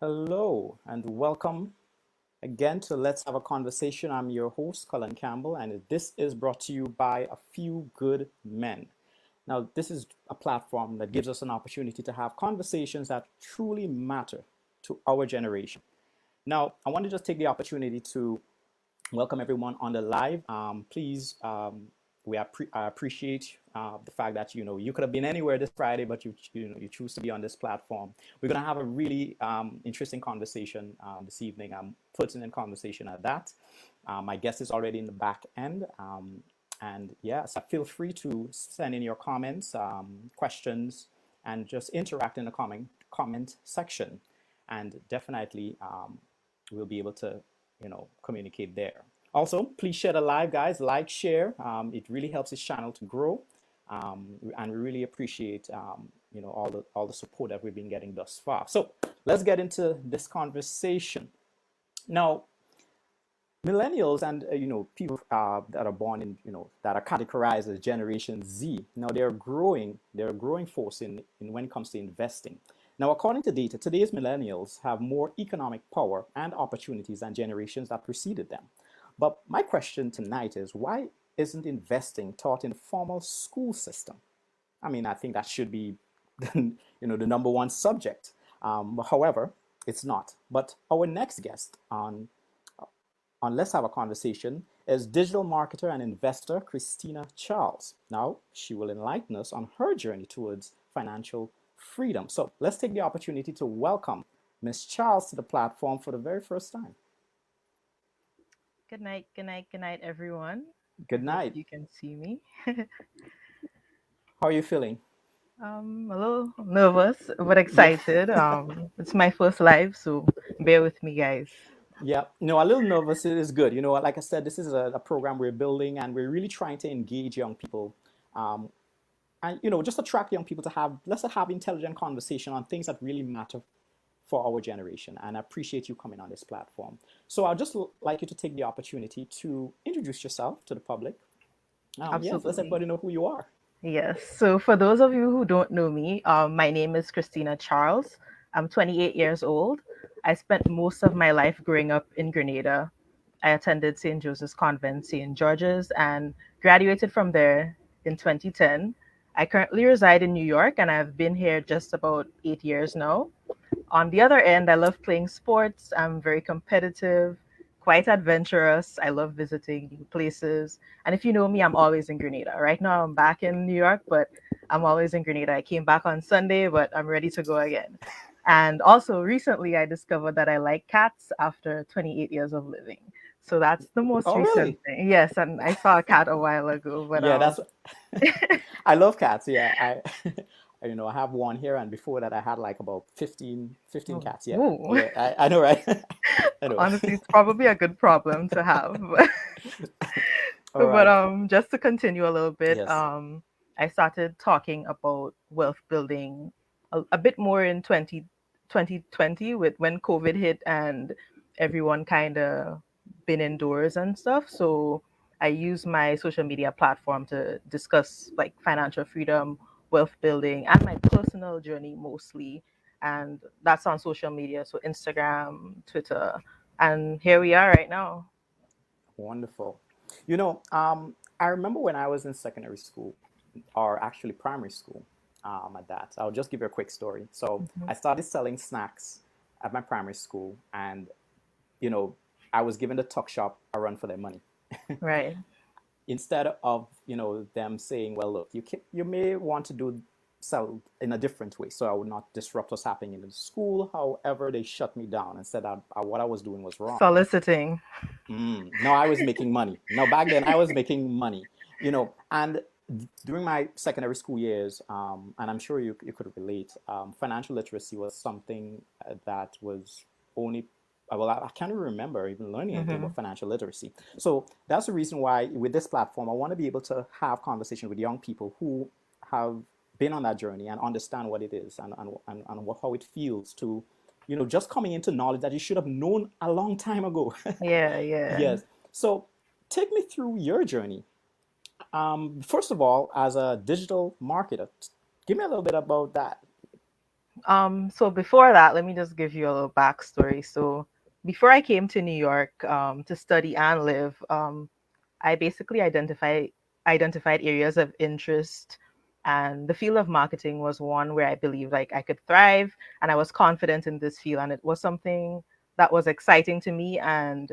Hello and welcome again to Let's Have a Conversation. I'm your host, Colin Campbell, and this is brought to you by a few good men. Now, this is a platform that gives us an opportunity to have conversations that truly matter to our generation. Now, I want to just take the opportunity to welcome everyone on the live. Please, I appreciate the fact that you could have been anywhere this Friday, but you choose to be on this platform. We're gonna have a really interesting conversation this evening. I'm putting in conversation at that. My guest is already in the back end, and yes, feel free to send in your comments, questions, and just interact in the comment section, and definitely we'll be able to communicate there. Also, please share the live, guys. Like, share. It really helps this channel to grow, and we really appreciate all the support that we've been getting thus far. So let's get into this conversation now. Millennials and people that are born in that are categorized as Generation Z. Now they're growing. They're a growing force in when it comes to investing. Now, according to data, today's millennials have more economic power and opportunities than generations that preceded them. But my question tonight is, why isn't investing taught in the formal school system? I mean, I think that should be the number one subject. However, it's not. But our next guest on Let's Have a Conversation is digital marketer and investor Christina Charles. Now, she will enlighten us on her journey towards financial freedom. So let's take the opportunity to welcome Ms. Charles to the platform for the very first time. Good night, everyone. Good I hope night. you can see me. How are you feeling? A little nervous, but Yeah. excited. It's my first live, so bear with me, guys. Yeah, a little nervous is good. Like I said, this is a program we're building, and we're really trying to engage young people, um, and just attract young people to let's have intelligent conversation on things that really matter for our generation. And I appreciate you coming on this platform. So I'd just like you to take the opportunity to introduce yourself to the public. Yes, let Absolutely. everybody know who you are. Yes. So, for those of you who don't know me, my name is Christina Charles. I'm 28 years old. I spent most of my life growing up in Grenada. I attended St. Joseph's Convent, St. George's, and graduated from there in 2010. I currently reside in New York, and I've been here just about 8 years now. On the other end, I love playing sports. I'm very competitive, quite adventurous. I love visiting new places. And if you know me, I'm always in Grenada. Right now, I'm back in New York, but I'm always in Grenada. I came back on Sunday, but I'm ready to go again. And also, recently, I discovered that I like cats after 28 years of living. So that's the most Oh, recent really? thing. Yes, and I saw a cat a while ago, but Yeah, that's. I love cats. Yeah, I have one here, and before that, I had like about 15 oh, cats. Yeah, whoa. yeah, I know, right? I know. Honestly, it's probably a good problem to have. All But right. just to continue a little bit, Yes. I started talking about wealth building a bit more in 2020 with when COVID hit and everyone kind of been indoors and stuff. So I use my social media platform to discuss like financial freedom, wealth building, and my personal journey mostly. And that's on social media, so Instagram, Twitter, and here we are right now. Wonderful. I remember when I was in secondary school, or actually primary school, at that. I'll just give you a quick story. So Mhm. I started selling snacks at my primary school, and you know, I was giving the tuck shop a run for their money. Right. Instead of them saying, well, look, you may want to do sell in a different way, so I would not disrupt what's happening in the school. However, they shut me down and said that what I was doing was wrong. Soliciting. Now I was making money. Now back then I was making money, and during my secondary school years, and I'm sure you could relate, financial literacy was something that was only, well, I can't even remember even learning anything Hmm. about financial literacy. So that's the reason why with this platform, I want to be able to have conversation with young people who have been on that journey and understand what it is and how it feels to, just coming into knowledge that you should have known a long time ago. Yeah, yeah. Yes. So take me through your journey. First of all, as a digital marketer, give me a little bit about that. So before that, let me just give you a little backstory. So before I came to New York to study and live, I basically identified areas of interest, and the field of marketing was one where I believed like I could thrive, and I was confident in this field, and it was something that was exciting to me and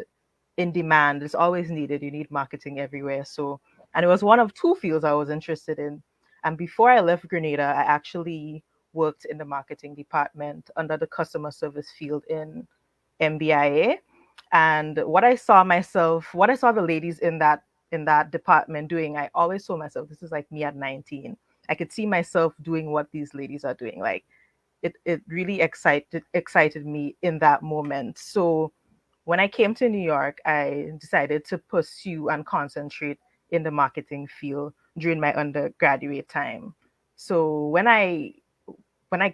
in demand. It's always needed. You need marketing everywhere. So, and it was one of two fields I was interested in. And before I left Grenada, I actually worked in the marketing department under the customer service field in MBIA. And what I saw the ladies in that department doing, I always saw myself. This is like me at 19. I could see myself doing what these ladies are doing. Like it really excited me in that moment. So when I came to New York, I decided to pursue and concentrate in the marketing field during my undergraduate time. So when I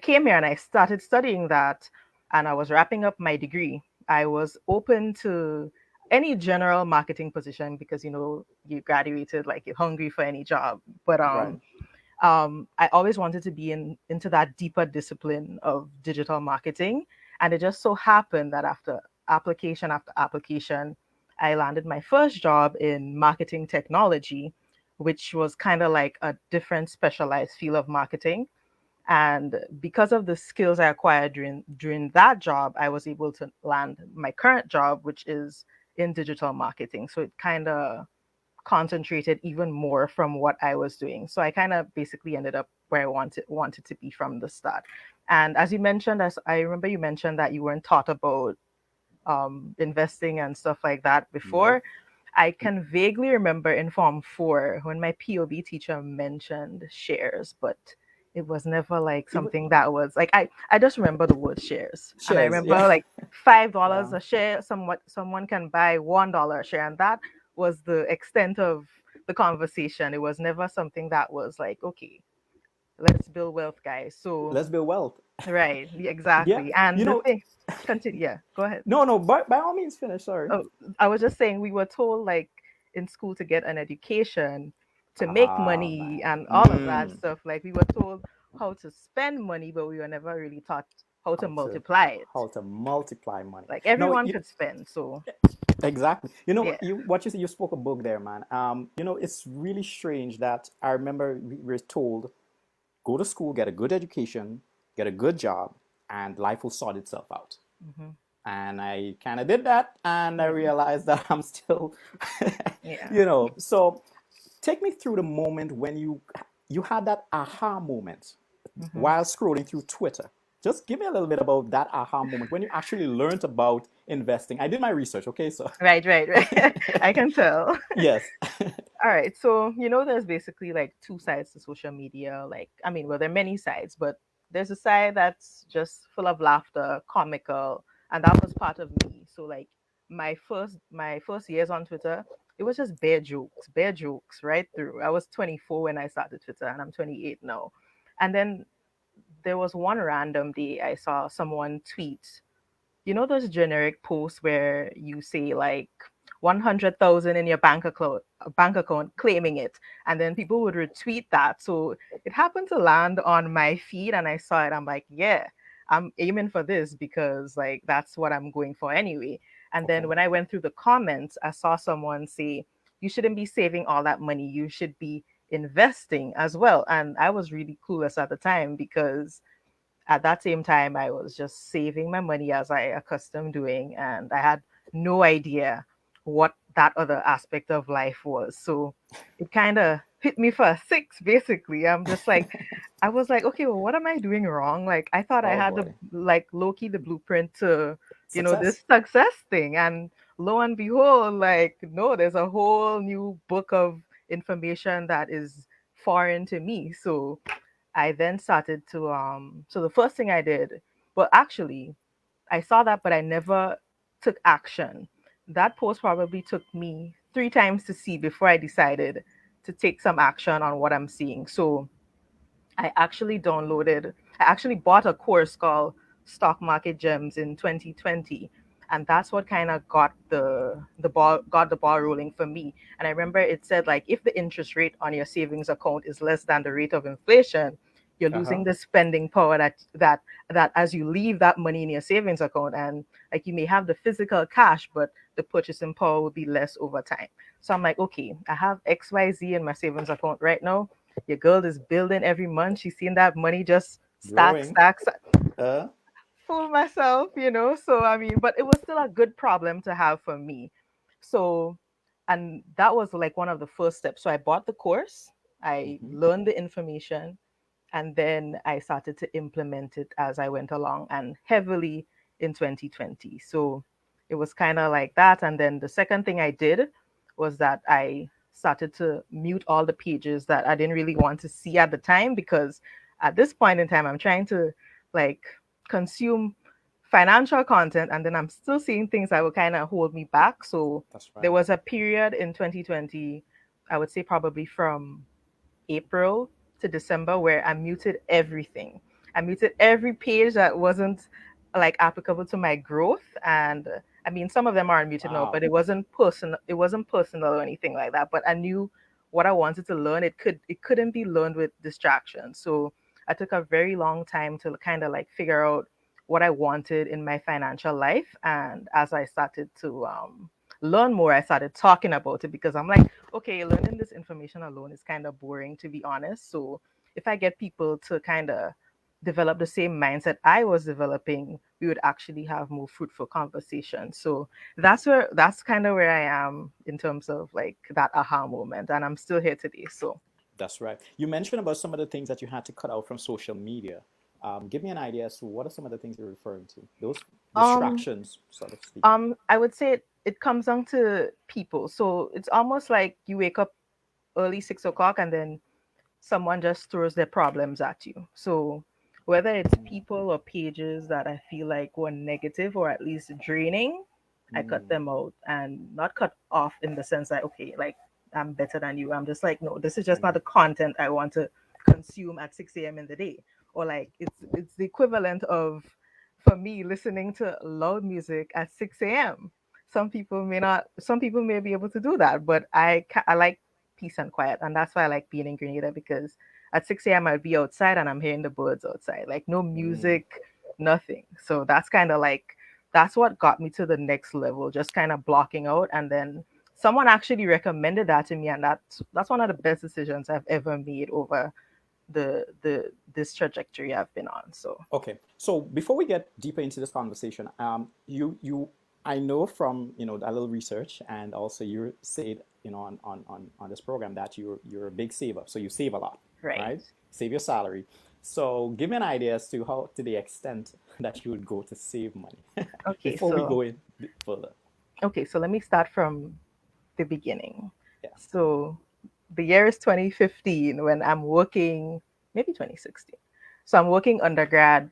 came here and I started studying that and I was wrapping up my degree, I was open to any general marketing position because you graduated like you're hungry for any job. But Right. I always wanted to be into that deeper discipline of digital marketing. And it just so happened that after application, I landed my first job in marketing technology, which was kind of like a different specialized field of marketing. And because of the skills I acquired during that job, I was able to land my current job, which is in digital marketing. So it kind of concentrated even more from what I was doing. So I kind of basically ended up where I wanted to be from the start. And as you mentioned, as I remember you mentioned that you weren't taught about investing and stuff like that before. Nope. I can vaguely remember in Form 4 when my POB teacher mentioned shares, but it was never like It would something that was like I just remember the word shares. And I shares. remember Yeah. like $5 Yeah. a share, someone can buy $1 a share. And that was the extent of the conversation. It was never something that was like, okay, let's build wealth, guys. So Let's build wealth. right, Yeah. exactly. And You the know, thing continue, yeah, go ahead. no, no, by all means finish. Sorry. Oh, I was just saying we were told like in school to get an education, to make Ah, money man. and all of that stuff. Like we were told how to spend money, but we were never really taught how to How to multiply it. how to multiply money. Like No, everyone could spend. So exactly. You know yeah. what you said. You spoke a book there, man. It's really strange that I remember we were told go to school, get a good education, get a good job, and life will sort itself out. Hmm. And I kind of did that, and I Yeah. realized that I'm still, Yeah. So take me through the moment when you had that aha moment Hmm. while scrolling through Twitter. Just give me a little bit about that aha moment when you actually learned about investing. I did my research, okay? So, Right, right, right. I can tell. yes. All right. So, there's basically like two sides to social media. Like, I mean, well, there are many sides, but there's a side that's just full of laughter, comical, and that was part of me. So, like, my first years on Twitter, it was just bare jokes right through. I was 24 when I started Twitter, and I'm 28 now. And then there was one random day I saw someone tweet, those generic posts where you say like 100,000 in your bank account claiming it, and then people would retweet that. So it happened to land on my feed and I saw it. I'm like, yeah, I'm aiming for this because like that's what I'm going for anyway. And then Okay. when I went through the comments, I saw someone say, you shouldn't be saving all that money, you should be investing as well. And I was really clueless at the time because at that same time, I was just saving my money as I accustomed doing, and I had no idea what that other aspect of life was. So it kind of hit me for a six, basically. I was like, okay, well, what am I doing wrong? Like, I thought I Oh had the boy. like low key the blueprint to, Success. this success thing, and lo and behold, like, no, there's a whole new book of information that is foreign to me. So I then started to so the first thing I did, well actually I saw that but I never took action. That post probably took me 3 times to see before I decided to take some action on what I'm seeing. So I actually bought a course called Stock Market Gems in 2020. And that's what kind of got the ball rolling for me. And I remember it said like if the interest rate on your savings account is less than the rate of inflation, you're Uh-huh. losing the spending power that as you leave that money in your savings account, and like you may have the physical cash, but the purchasing power will be less over time. So I'm like, okay, I have XYZ in my savings account right now. Your girl is building every month. She's seeing that money just stack, Growing. stack, Uh, fool myself, you know. So I mean, but it was still a good problem to have for me. So, and that was like one of the first steps. So I bought the course, I mhm. learned the information, and then I started to implement it as I went along and heavily in 2020. So it was kind of like that. And then the second thing I did was that I started to mute all the pages that I didn't really want to see at the time, because at this point in time, I'm trying to like consume financial content, and then I'm still seeing things that will kind of hold me back. So That's there right. was a period in 2020, I would say probably from April to December, where I muted everything. I muted every page that wasn't like applicable to my growth. And I mean, some of them are unmuted now, but Wow. it wasn't personal. It wasn't personal or anything like that. But I knew what I wanted to learn. It couldn't be learned with distraction. So I took a very long time to kind of like figure out what I wanted in my financial life. And as I started to learn more, I started talking about it, because I'm like, okay, learning this information alone is kind of boring, to be honest. So if I get people to kind of develop the same mindset I was developing, we would actually have more fruitful conversations. So that's kind of where I am in terms of like that aha moment. And I'm still here today. So That's right. You mentioned about some of the things that you had to cut out from social media. Give me an idea as to what are some of the things you're referring to? Those um distractions, so to speak. I would say it comes down to people. So it's almost like you wake up early 6 o'clock, and then someone just throws their problems at you. So whether it's people or pages that I feel like were negative or at least draining, I cut Mm, them out, and not cut off in the sense that, okay, like I'm better than you. I'm just like, no, this is just not mhm, the content I want to consume at 6 a.m. in the day. Or like it's the equivalent of, for me, listening to loud music at 6 a.m. Some people may not, some people may be able to do that, but I like peace and quiet. And that's why I like being in Grenada, because at 6 a.m. I'll be outside and I'm hearing the birds outside, like no mm. music, nothing. So that's kind of like, that's what got me to the next level, just kind of blocking out. And then someone actually recommended that to me. And that's one of the best decisions I've ever made over the this trajectory I've been on. So Okay. So before we get deeper into this conversation, I know from a little research, and also you said on this program that you're a big saver, so you save a lot, right. right? Save your salary. So give me an idea as to how to the extent that you would go to save money Okay, before we so go in further. let me start from the beginning. Yeah. So the year is 2015 when I'm working, maybe 2016. So I'm working undergrad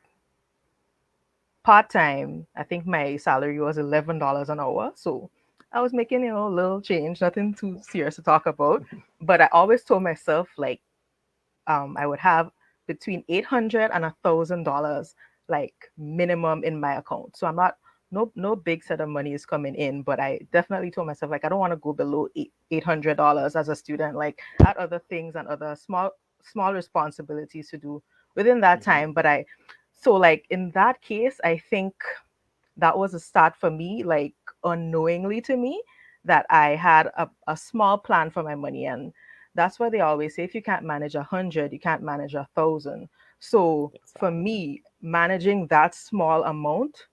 part time. I think my salary was $11 an hour. So I was making, a little change, nothing too serious to talk about. But I always told myself like I would have between $800 and $1,000 like minimum in my account. So I'm not, no big set of money is coming in, but I definitely told myself like I don't want to go below $800 as a student. Like I had other things and other small responsibilities to do within that Mm-hmm. time. But so like in that case, I think that was a start for me, like unknowingly to me, that I had a small plan for my money. And that's why they always say if you can't manage 100, you can't manage 1,000. So for Exactly. me, managing that small amount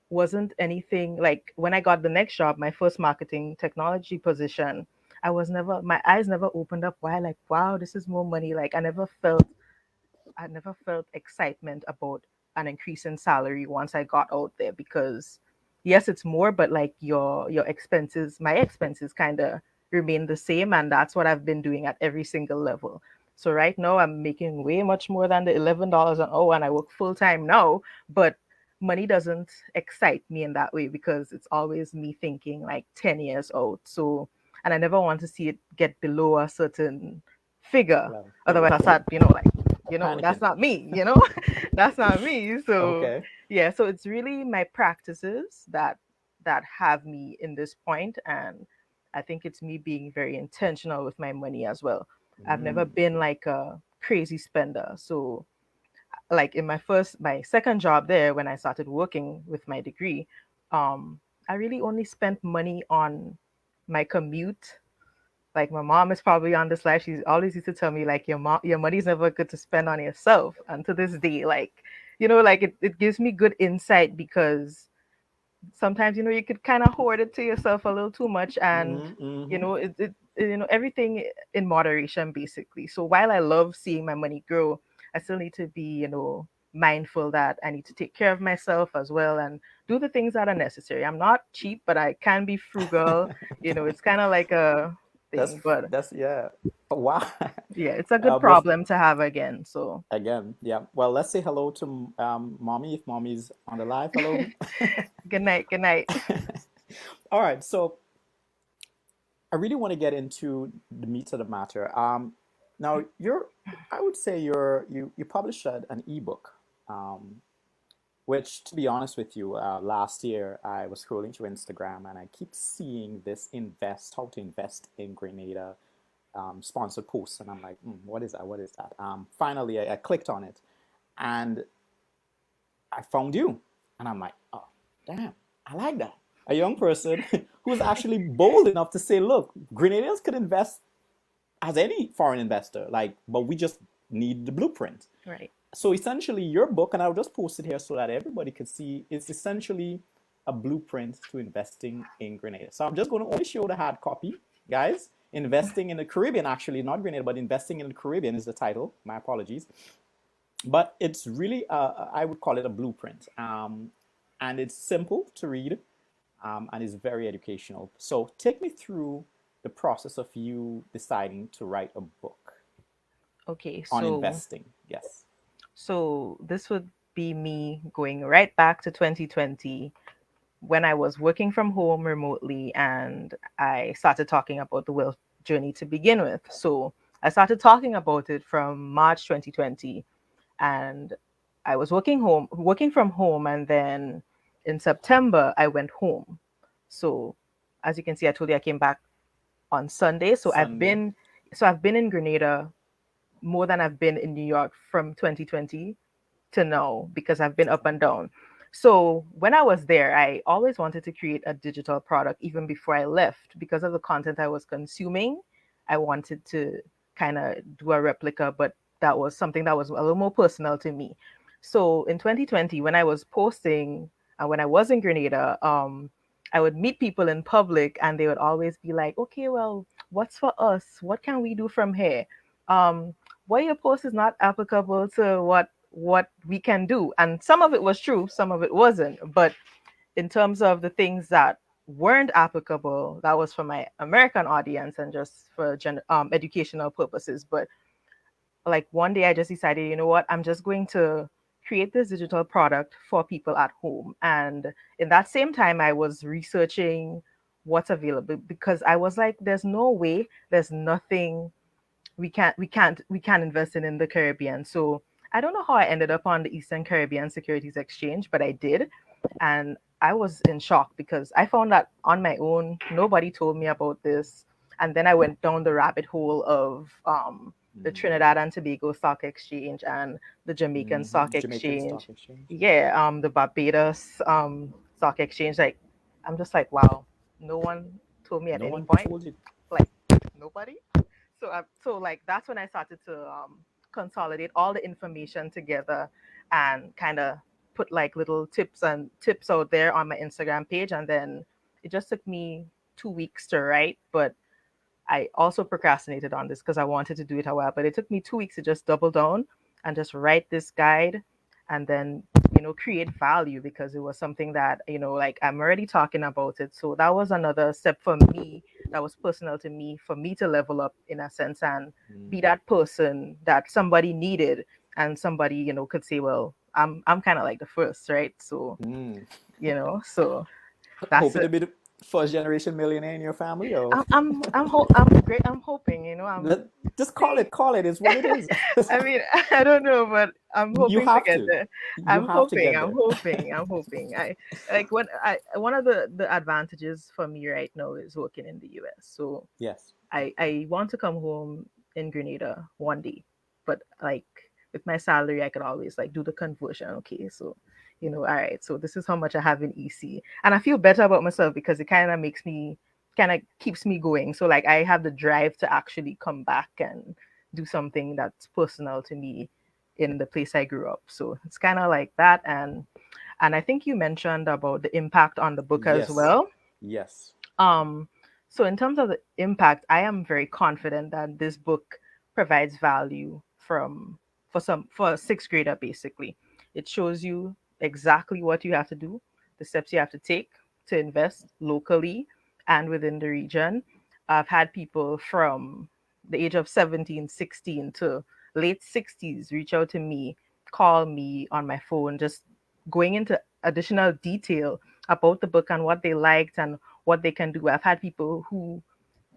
wasn't anything. Like when I got the next job, my first marketing technology position, my eyes never opened up. Why, like, wow, this is more money. Like I never felt excitement about an increase in salary once I got out there, because yes, it's more, but like your expenses, my expenses kind of remain the same, and that's what I've been doing at every single level. So right now I'm making way much more than the $11 an hour, and I work full time now, but money doesn't excite me in that way, because it's always me thinking like 10 years out. So, and I never want to see it get below a certain figure. Well, Otherwise I start, like, that's panicking. not me, that's not me. So Okay. yeah, so it's really my practices that have me in this point. And I think it's me being very intentional with my money as well. I've never Mm, been like a crazy spender. So like in my second job there, when I started working with my degree, I really only spent money on my commute. Like my mom is probably on this life. She's always used to tell me like your money's never good to spend on yourself. And to this day, like, like it gives me good insight because sometimes you could kind of hoard it to yourself a little too much, and Mm-hmm. everything in moderation basically. So while I love seeing my money grow, I still need to be mindful that I need to take care of myself as well and do the things that are necessary. I'm not cheap, but I can be frugal. It's kind of like a thing, but That's yeah. Wow. yeah, it's a good But problem to have again. So again, yeah. Well, let's say hello to mommy if mommy's on the live. Hello. good night, good night. All right. So I really want to get into the meat of the matter. Now I would say you published an ebook, um, which, to be honest with you, last year I was scrolling through Instagram and I keep seeing this how to invest in Grenada sponsored posts, and I'm like, what is that? What is that? Finally, I clicked on it, and I found you, and I'm like, oh, damn, I like that. A young person who's actually bold enough to say, look, Grenadians could invest as any foreign investor, but we just need the blueprint. Right. So essentially, your book, and I'll just post it here so that everybody can see, it's essentially a blueprint to investing in Grenada. So I'm just going to only show the hard copy, guys. Investing in the Caribbean, actually, not Grenada, but investing in the Caribbean is the title. My apologies. But it's really, I would call it a blueprint. And it's simple to read, and it's very educational. So take me through the process of you deciding to write a book Okay, on so investing. Yes. this would be me going right back to 2020 when I was working from home remotely and I started talking about the wealth journey to begin with. So I started talking about it from March 2020, and I was working from home, and then in September I went home. So as you can see, I told you I came back on Sunday. So Sunday. I've been in Grenada more than I've been in New York from 2020 to now because I've been up and down. So when I was there, I always wanted to create a digital product even before I left because of the content I was consuming. I wanted to kind of do a replica, but that was something that was a little more personal to me. So in 2020, when I was posting and when I was in Grenada, I would meet people in public and they would always be like, okay, well, what's for us? What can we do from here? Um, what you post is not applicable to what we can do. And some of it was true, some of it wasn't. But in terms of the things that weren't applicable, that was for my American audience and just for educational purposes. But like one day I just decided, you know what, I'm just going to create this digital product for people at home. And in that same time, I was researching what's available because I was like, there's no way, there's nothing we can't invest in the Caribbean. So I don't know how I ended up on the Eastern Caribbean Securities Exchange, but I did. And I was in shock because I found that on my own, nobody told me about this. And then I went down the rabbit hole of the Trinidad and Tobago Stock Exchange and the Jamaican Stock Jamaican Stock Exchange. Exchange. Yeah, the Barbados Stock Exchange. Like, I'm just like, wow, no one told me at No any one point. told you. Like, nobody. So like that's when I started to consolidate all the information together and kind of put like little tips out there on my Instagram page, and then it just took me 2 weeks to write, but I also procrastinated on this because I wanted to do it a while, but it took me 2 weeks to just double down and just write this guide and then, create value because it was something that, like I'm already talking about it. So that was another step for me that was personal to me for me to level up in a sense and be that person that somebody needed and somebody, could say, well, I'm kind of like the first, right? So, Mm. so that's Hoping it. to be the first generation millionaire in your family, or I'm great. I'm hoping, just call see. it. Call it. It's what it is. I mean, I don't know, but I'm You hoping to have get to. there. You I'm have to hoping. get I'm there. hoping. I'm hoping. I like when I one of the advantages for me right now is working in the US. So Yes. I want to come home in Grenada one day, but like with my salary, I could always like do the conversion. Okay, so all right, so this is how much I have in EC, and I feel better about myself because it kind of keeps me going. So like I have the drive to actually come back and do something that's personal to me in the place I grew up. So it's kind of like that, and I think you mentioned about the impact on the book as Yes. well. Yes. Um, so in terms of the impact, I am very confident that this book provides value for a sixth grader basically. It shows you exactly what you have to do, the steps you have to take to invest locally and within the region. I've had people from the age of 17, 16 to late 60s reach out to me, call me on my phone, just going into additional detail about the book and what they liked and what they can do. I've had people who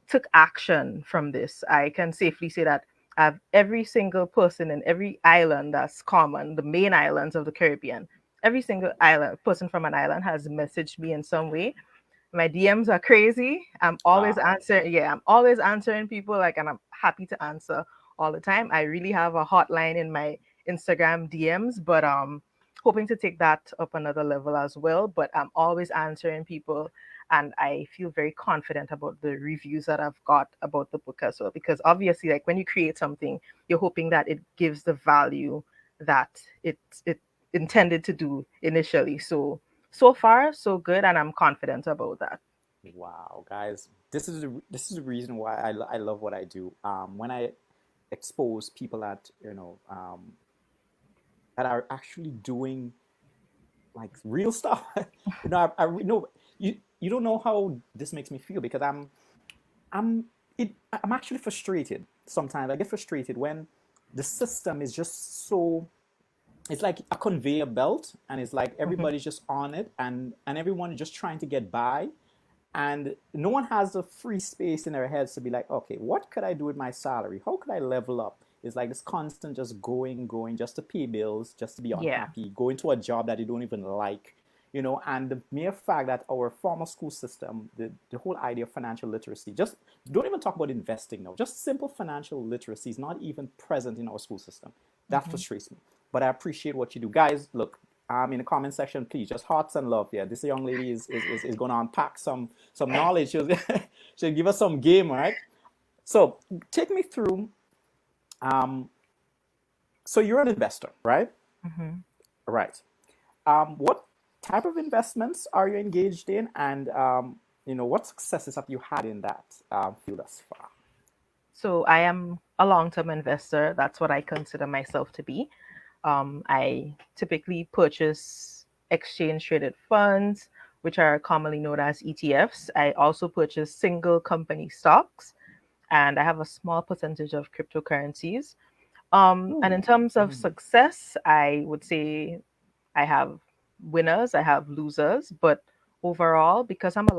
took action from this. I can safely say that every single person in every island that's common, the main islands of the Caribbean, every single island person from an island has messaged me in some way. My DMs are crazy. I'm always Wow. answering. Yeah, I'm always answering people, like, and I'm happy to answer all the time. I really have a hotline in my Instagram DMs, but hoping to take that up another level as well. But I'm always answering people, and I feel very confident about the reviews that I've got about the book as well. Because obviously, like when you create something, you're hoping that it gives the value that it intended to do initially. So far so good, and I'm confident about that. Wow, guys, this is the reason why I love what I do. When I expose people that that are actually doing like real stuff, no, you don't know how this makes me feel because I'm I'm actually frustrated. Sometimes I get frustrated when the system is just so, it's like a conveyor belt and it's like Mhm. everybody's just on it and everyone is just trying to get by and no one has the free space in their heads to be like, okay, what could I do with my salary? How could I level up? It's like this constant just going just to pay bills, just to be Yeah. unhappy, go into a job that you don't even like, and the mere fact that our formal school system, the whole idea of financial literacy, just don't even talk about investing now, just simple financial literacy is not even present in our school system. That Hmm. frustrates me. But I appreciate what you do. Guys, look, in the comment section, please, just hearts and love. Yeah, this young lady is going to unpack some knowledge. She'll give us some game, all right? So take me through. Um, so you're an investor, right? Hmm. Right. What type of investments are you engaged in, and what successes have you had in that field thus far? So I am a long-term investor. That's what I consider myself to be. I typically purchase exchange traded funds, which are commonly known as ETFs. I also purchase single company stocks, and I have a small percentage of cryptocurrencies. And in Ooh. terms of Mhm. success, I would say I have winners, I have losers, but overall, because I'm a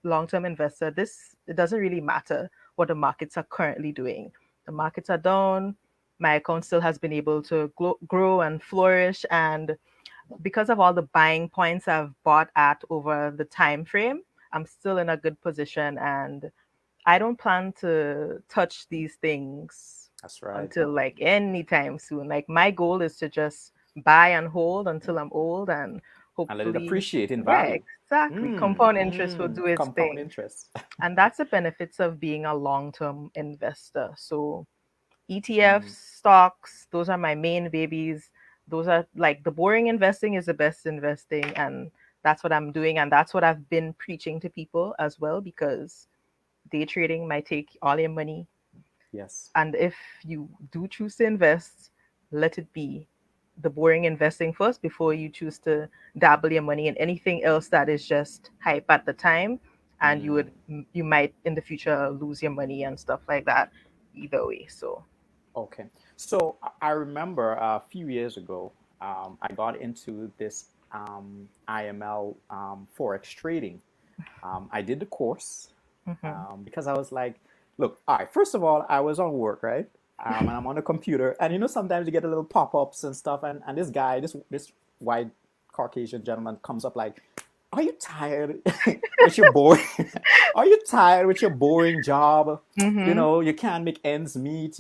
long-term investor, this it doesn't really matter what the markets are currently doing. The markets are down. My account still has been able to grow and flourish, and because of all the buying points I've bought at over the time frame, I'm still in a good position, and I don't plan to touch these things That's right. until like anytime soon. Like my goal is to just buy and hold until I'm old and And let it hopefully, appreciate in yeah, value. exactly. Compound interest will do its Compound thing. interest. And that's the benefits of being a long-term investor. So ETFs, Mm, stocks, those are my main babies. Those are like the boring investing is the best investing, and that's what I'm doing, and that's what I've been preaching to people as well, because day trading might take all your money. yes. And if you do choose to invest, let it be the boring investing first before you choose to dabble your money in anything else that is just hype at the time. And Mm. you might in the future lose your money and stuff like that either way. So, Okay. So I remember a few years ago, I got into this IML forex trading. I did the course mhm. because I was like, look, all right. First of all, I was on work, right? And I'm on a computer, and sometimes you get a little pop-ups and stuff, and this guy, this white Caucasian gentleman comes up like, are you tired with your boring? Are you tired with your boring job? Mhm. You can't make ends meet.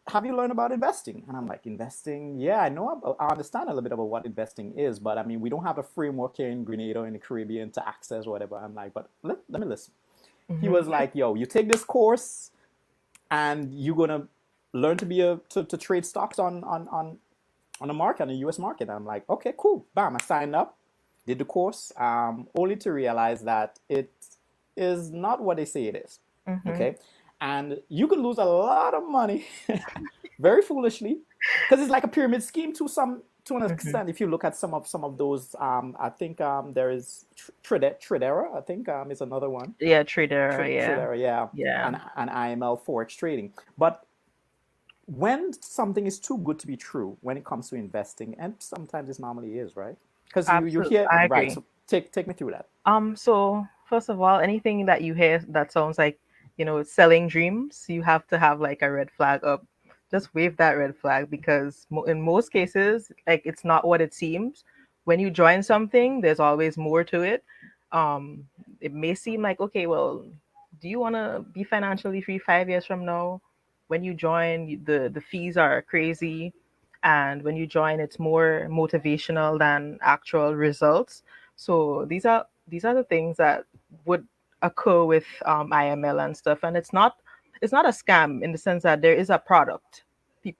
have you learned about investing? And I'm like, investing? Yeah, I know, I understand a little bit about what investing is, but I mean, we don't have a framework here in Grenada or in the Caribbean to access whatever. I'm like, but let me listen. He was Mm-hmm. like, yo, you take this course and you're gonna learn to be to trade stocks on the market, on the US market. And I'm like, okay, cool. Bam, I signed up, did the course, only to realize that it is not what they say it is. Mm-hmm. Okay. And you could lose a lot of money very foolishly because it's like a pyramid scheme to an Mm-hmm. extent. If you look at some of those, I think there is Tradera, I think is another one. Yeah, trader. Yeah, Tradera, yeah, yeah. and IML forex trading. But when something is too good to be true when it comes to investing, and sometimes it normally is, right? Because you Absolutely, hear, I right, agree. so take me through that. So first of all, anything that you hear that sounds like, selling dreams, you have to have like a red flag up. Just wave that red flag because in most cases, like it's not what it seems. When you join something, there's always more to it. Um, it may seem like, okay, well, do you want to be financially free 5 years from now? When you join, the fees are crazy, and when you join, it's more motivational than actual results. So these are the things that would occur with IML and stuff, and it's not a scam in the sense that there is a product.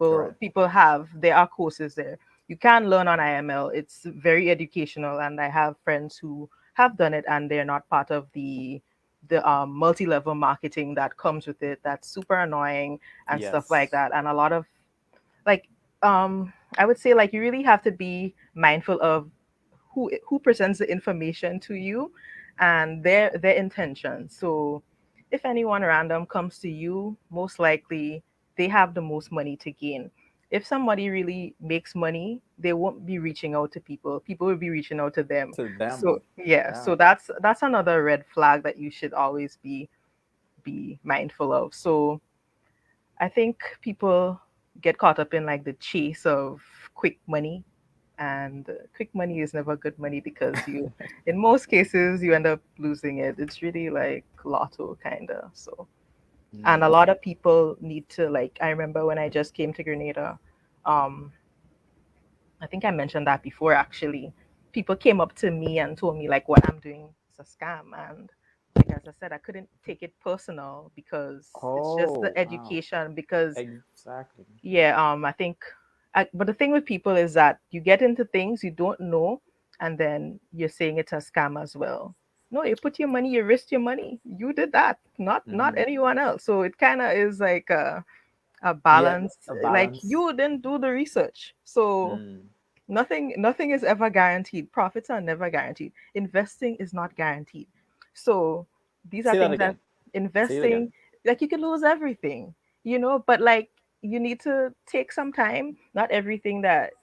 Right. People have there are courses there. You can learn on IML. It's very educational, and I have friends who have done it, and they're not part of the multi-level marketing that comes with it. That's super annoying and stuff like Yes. that. And a lot of like I would say like you really have to be mindful of who presents the information to you and their intention. So if anyone random comes to you, most likely they have the most money to gain. If somebody really makes money, they won't be reaching out to people. People will be reaching out to them. To So them. yeah, Yeah. so that's another red flag that you should always be mindful of. So I think people get caught up in like the chase of quick money, and quick money is never good money because in most cases you end up losing it. It's really like lotto kind of. So, and a Mm, lot of people need to like. I remember when I just came to Grenada, um, I think I mentioned that before actually. People came up to me and told me like what I'm doing is a scam, and like as I said, I couldn't take it personal because it's just the oh, wow. education. Because Exactly. yeah, I think, but the thing with people is that you get into things you don't know, and then you're saying it's a scam as well. No, you put your money, you risk your money. You did that, not Hmm. anyone else. So it kind of is like a Yeah, balance. a Like balance. you didn't do the research, so Mm. nothing is ever guaranteed. Profits are never guaranteed. Investing is not guaranteed. So these are Say that things that again. Say it investing, again. like you can lose everything, but like you need to take some time. Not everything that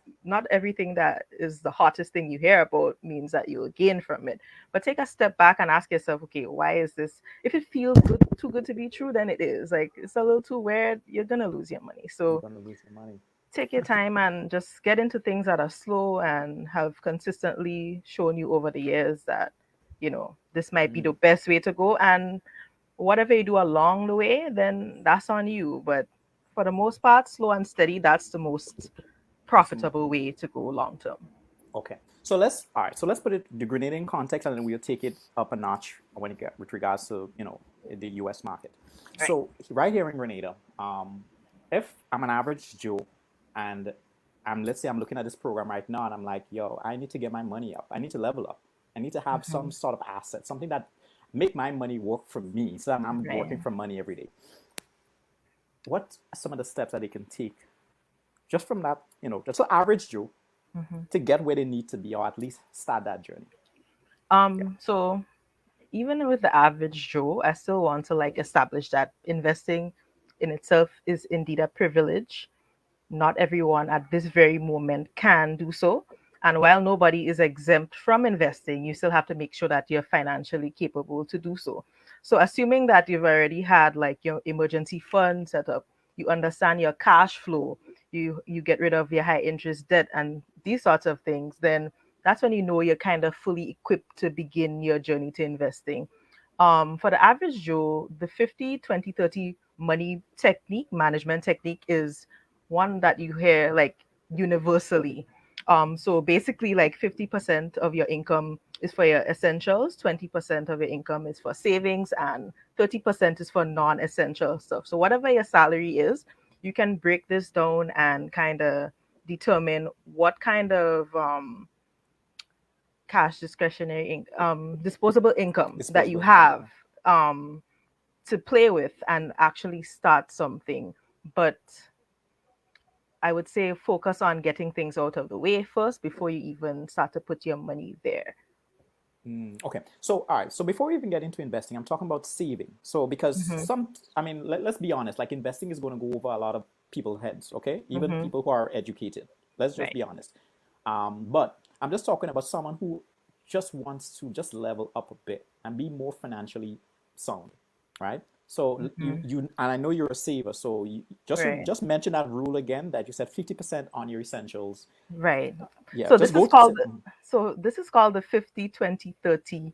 is the hottest thing you hear about means that you'll gain from it. But take a step back and ask yourself, okay, why is this? If it feels good, too good to be true, then it is. Like it's a little too weird, you're gonna lose your money. You're So gonna lose your money. take your time and just get into things that are slow and have consistently shown you over the years that this might be the Mm. best way to go. And whatever you do along the way, then that's on you. But for the most part, slow and steady, that's the most That's the profitable way to go long term. Okay. So let's all right. So let's put it the Grenada in context, and then we'll take it up a notch when it get with regards to the U.S. market. Right. So right here in Grenada, if I'm an average Joe, and let's say I'm looking at this program right now, and I'm like, yo, I need to get my money up. I need to level up. I need to have Hmm. some sort of asset, something that make my money work for me, so I'm Right. working for money every day. What are some of the steps that they can take just from that, just an average Joe Hmm. to get where they need to be, or at least start that journey? Yeah. So even with the average Joe, I still want to like establish that investing in itself is indeed a privilege. Not everyone at this very moment can do so. And while nobody is exempt from investing, you still have to make sure that you're financially capable to do so. So, assuming that you've already had like your emergency fund set up, you understand your cash flow, you get rid of your high interest debt and these sorts of things, then that's when you know you're kind of fully equipped to begin your journey to investing. For the average Joe, the 50, 20, 30 money technique, management technique, is one that you hear like universally. So basically, like 50% of your income is for your essentials, 20% of your income is for savings, and 30% is for non-essential stuff. So whatever your salary is, you can break this down and kind of determine what kind of cash disposable income that you Disposable income, have um, to play with and actually start something. But I would say focus on getting things out of the way first before you even start to put your money there. Okay. So, all right. So before we even get into investing, I'm talking about saving. So because Mm-hmm. I mean, let's be honest, like investing is going to go over a lot of people's heads, okay? Even Mm-hmm. people who are educated. Let's just Right. be honest. But I'm just talking about someone who just wants to just level up a bit and be more financially sound, right? So Mm-hmm. and I know you're a saver, so you Right. just mention that rule again that you said 50% on your essentials. Right. Yeah, So just this go is to. called this is called the 50-20-30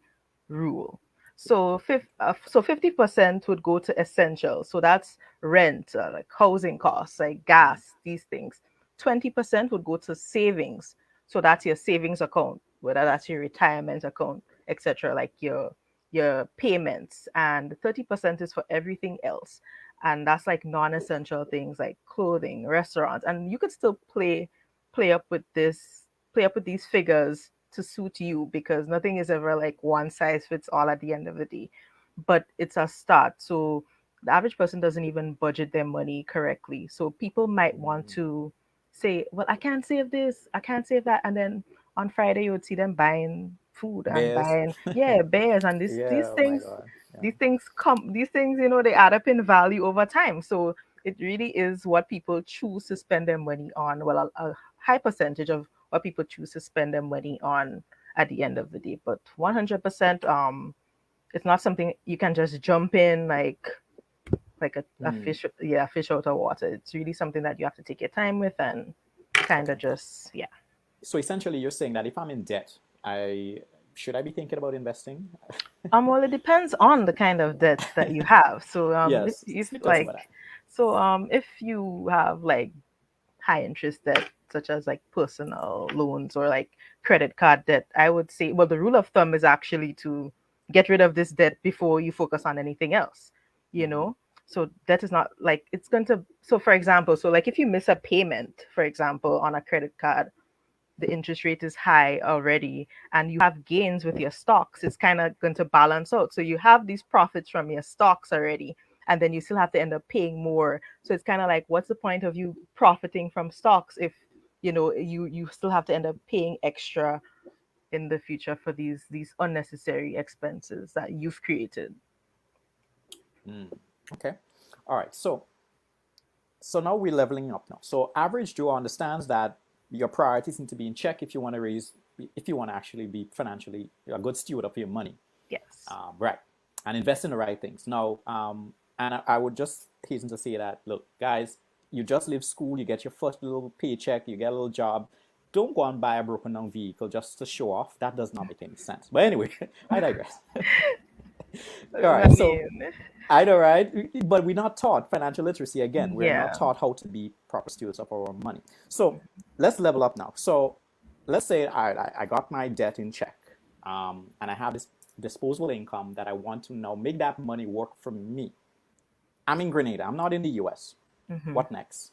rule. So 50% would go to essentials. So that's rent, like housing costs, like gas, these things. 20% would go to savings. So that's your savings account, whether that's your retirement account, etc., like your payments. And 30% is for everything else. And that's like non-essential things like clothing, restaurants. And you could still play up with this play up with these figures to suit you, because nothing is ever like one size fits all at the end of the day, but it's a start. So the average person doesn't even budget their money correctly, so people might want to say, well, I can't save this, I can't save that, and then on Friday you would see them buying food and Bears. buying, yeah, bears, and these Yeah, oh my things, God. Yeah. they add up in value over time. So it really is what people choose to spend their money on. Well, a high percentage of what people choose to spend their money on at the end of the day. But 100%, it's not something you can just jump in like a fish, yeah, fish out of water. It's really something that you have to take your time with and kind of Okay. just, yeah. So essentially, you're saying that if I'm in debt, I should I be thinking about investing? Well, it depends on the kind of debt that you have. So, Yes. if Speak to us about like, that. so if you have like high interest debt, such as like personal loans or like credit card debt, I would say, well, the rule of thumb is actually to get rid of this debt before you focus on anything else, you Mm-hmm. know? So debt is not like it's going to, so for example, so like if you miss a payment, for example, on a credit card, the interest rate is high already and you have gains with your stocks, it's kind of going to balance out. So you have these profits from your stocks already, and then you still have to end up paying more. So it's kind of like, what's the point of you profiting from stocks if you still have to end up paying extra in the future for these unnecessary expenses that you've created. Okay. All right. So now we're leveling up now. So average Joe understands that your priorities need to be in check if you want to actually be financially a good steward of your money, Yes. right? And invest in the right things. Now, and I would just hasten to say that, look, guys, you just leave school, you get your first little paycheck, you get a little job. Don't go and buy a broken down vehicle just to show off. That does not make any sense. But anyway, I digress. All I right. So mean, I know, right? But we're not taught financial literacy again. We're not yeah. taught how to be proper stewards of our money. So let's level up now. So let's say I got my debt in check, and I have this disposable income that I want to now make that money work for me. I'm in Grenada. I'm not in the US. Mhm. What next?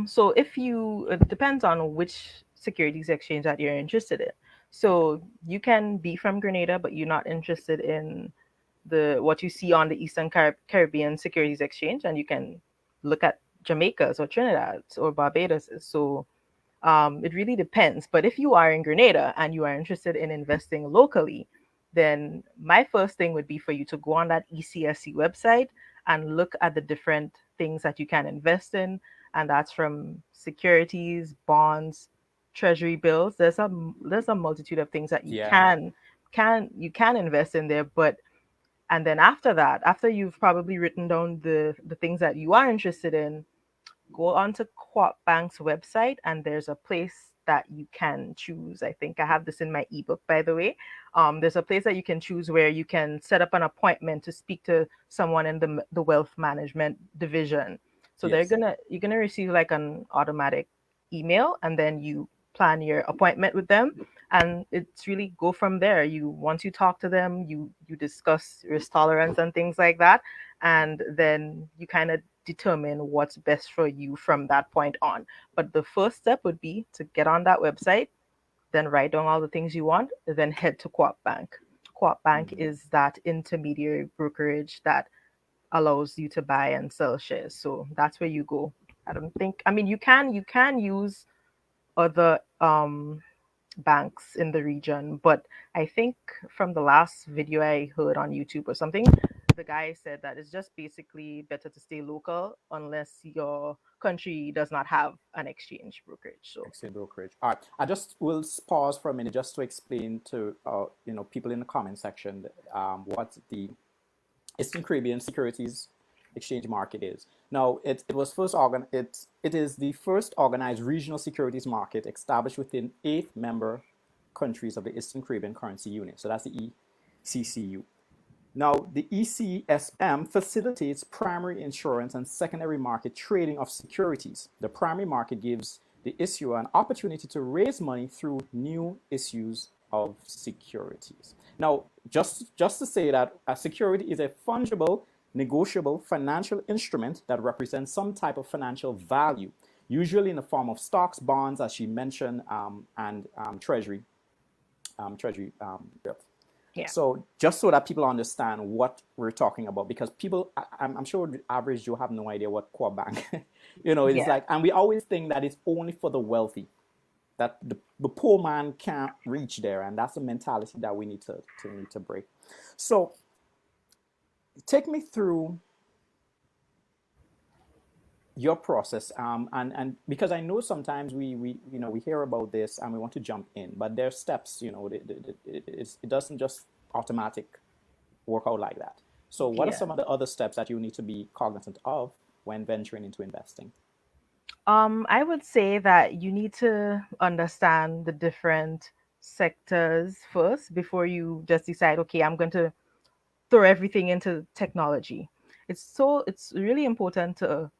So if you, it depends on which securities exchange that you're interested in. So you can be from Grenada, but you're not interested in the what you see on the Eastern Caribbean Securities Exchange, and you can look at Jamaica's or Trinidad's or Barbados. So it really depends. But if you are in Grenada and you are interested in investing locally, then my first thing would be for you to go on that ECSC website and look at the different things that you can invest in. And that's from securities, bonds, treasury bills. There's a multitude of things that you Yeah. can invest in there. But and then after that, after you've probably written down the things that you are interested in, go onto Co-op Bank's website, and there's a place that you can choose. I think I have this in my ebook, by the way. There's a place that you can choose where you can set up an appointment to speak to someone in the wealth management division. So Yes. you're gonna receive like an automatic email, and then you plan your appointment with them, and it's really go from there. You once you talk to them, you discuss risk tolerance and things like that, and then you kind of determine what's best for you from that point on. But the first step would be to get on that website, then write down all the things you want, then head to Co-op Bank. Co-op Bank Mhm. is that intermediary brokerage that allows you to buy and sell shares. So that's where you go. I don't think, I mean, you can use other banks in the region, but I think from the last video I heard on YouTube or something, the guy said that it's just basically better to stay local unless your country does not have an exchange brokerage. So Exchange brokerage. All right. I just will pause for a minute just to explain to people in the comment section what the Eastern Caribbean Securities Exchange market is. Now, it was first it is the first organized regional securities market established within 8 member countries of the Eastern Caribbean Currency Union. So that's the ECCU. Now, the ECSM facilitates primary insurance and secondary market trading of securities. The primary market gives the issuer an opportunity to raise money through new issues of securities. Now, just to say that a security is a fungible, negotiable financial instrument that represents some type of financial value, usually in the form of stocks, bonds, as she mentioned, and treasury bills. yeah, So just so that people understand what we're talking about, because people, I'm sure the average Joe have no idea what core bank, it's yeah, like, and we always think that it's only for the wealthy, that the poor man can't reach there, and that's the mentality that we need to break. So take me through your process, and because I know sometimes we hear about this and we want to jump in, but there's steps, it doesn't just automatic work out like that. So, what are yeah. some of the other steps that you need to be cognizant of when venturing into investing? I would say that you need to understand the different sectors first before you just decide, okay, I'm going to throw everything into technology. It's really important to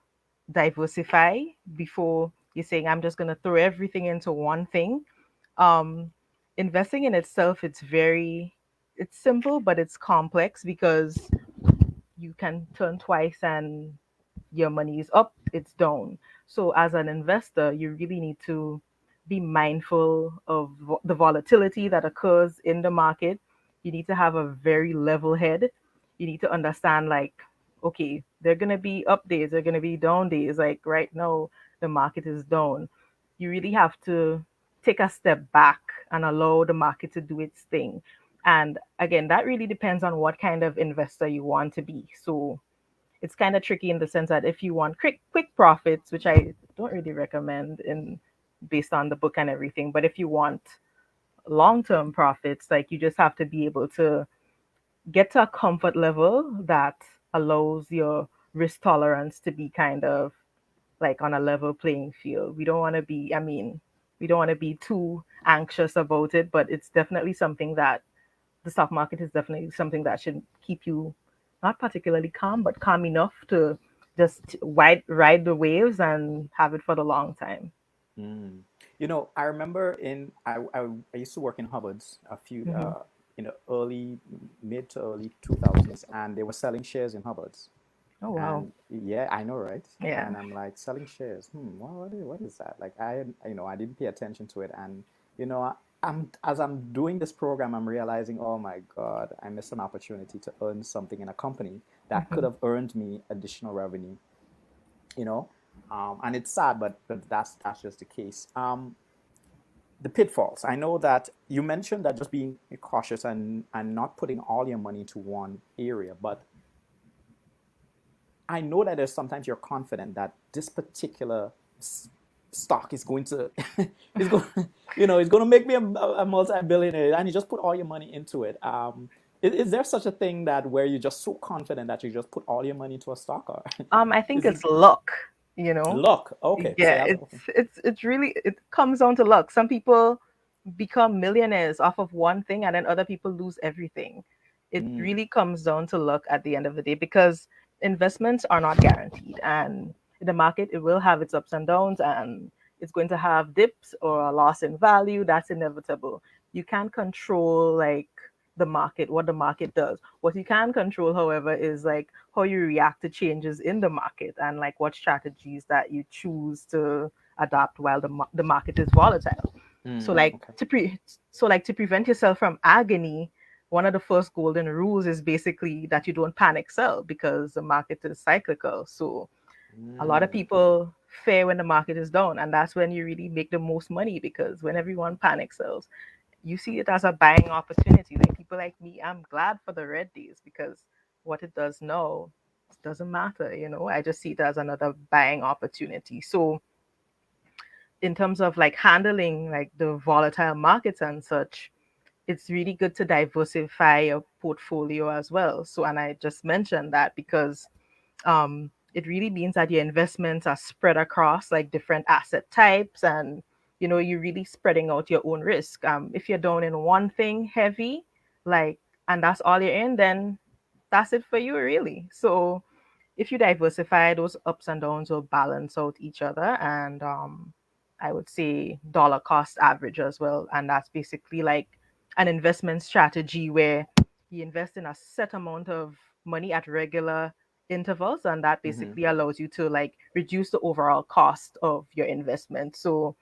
diversify before you're saying I'm just going to throw everything into one thing. Um, Investing in itself, it's simple, but it's complex because you can turn twice and your money is up, it's down. So as an investor, you really need to be mindful of the volatility that occurs in the market. You need to have a very level head. You need to understand, like, okay, they're going to be up days, they're going to be down days. Like right now, the market is down. You really have to take a step back and allow the market to do its thing. And again, that really depends on what kind of investor you want to be. So it's kind of tricky in the sense that if you want quick profits, which I don't really recommend in based on the book and everything, but if you want long-term profits, like you just have to be able to get to a comfort level that allows your risk tolerance to be kind of like on a level playing field. We don't want to be, I mean, we don't want to be too anxious about it, but it's definitely something that the stock market is definitely something that should keep you not particularly calm, but calm enough to just ride the waves and have it for the long time. Mm. I remember I used to work in Hubbard's a few Hmm. in the early mid to early 2000s, and they were selling shares in Hubbard's. Oh wow. And yeah, I know, right? Yeah. And I'm like, selling shares. What is that? Like, I didn't pay attention to it, and as I'm doing this program, I'm realizing, oh my God, I missed an opportunity to earn something in a company that could Hmm. have earned me additional revenue. You know, and it's sad, but that's just the case. The pitfalls. I know that you mentioned that just being cautious and not putting all your money into one area, but I know that there's sometimes you're confident that this particular stock is going to is going it's going to make me a multi-billionaire, and you just put all your money into it. Is there such a thing that where you're just so confident that you just put all your money into a stock, or I think is it? it's luck. you know. Luck. Okay. So Yeah, that's it's okay. it's it's really, it comes down to luck. Some people become millionaires off of one thing, and then other people lose everything. It Mm, really comes down to luck at the end of the day, because investments are not guaranteed, and in the market it will have its ups and downs, and it's going to have dips or a loss in value. That's inevitable. You can't control like the market, what the market does. What you can control, however, is like how you react to changes in the market, and like what strategies that you choose to adapt while the market is volatile. So like okay. to prevent yourself from agony, one of the first golden rules is basically that you don't panic sell, because the market is cyclical. So a lot of Mm, people fear when the market is down, and that's when you really make the most money, because when everyone panic sells, you see it as a buying opportunity. Like people like me, I'm glad for the red days, because what it does now, it doesn't matter, you know. I just see it as another buying opportunity. So in terms of like handling like the volatile markets and such, it's really good to diversify your portfolio as well. So, and I just mentioned that because it really means that your investments are spread across like different asset types, and you know, you're really spreading out your own risk. If you're down in one thing heavy, like, and that's all you're in, then that's it for you, really. So if you diversify, those ups and downs will balance out each other. And I would say dollar cost average as well. And that's basically like an investment strategy where you invest in a set amount of money at regular intervals, and that mm-hmm, basically allows you to like reduce the overall cost of your investment. So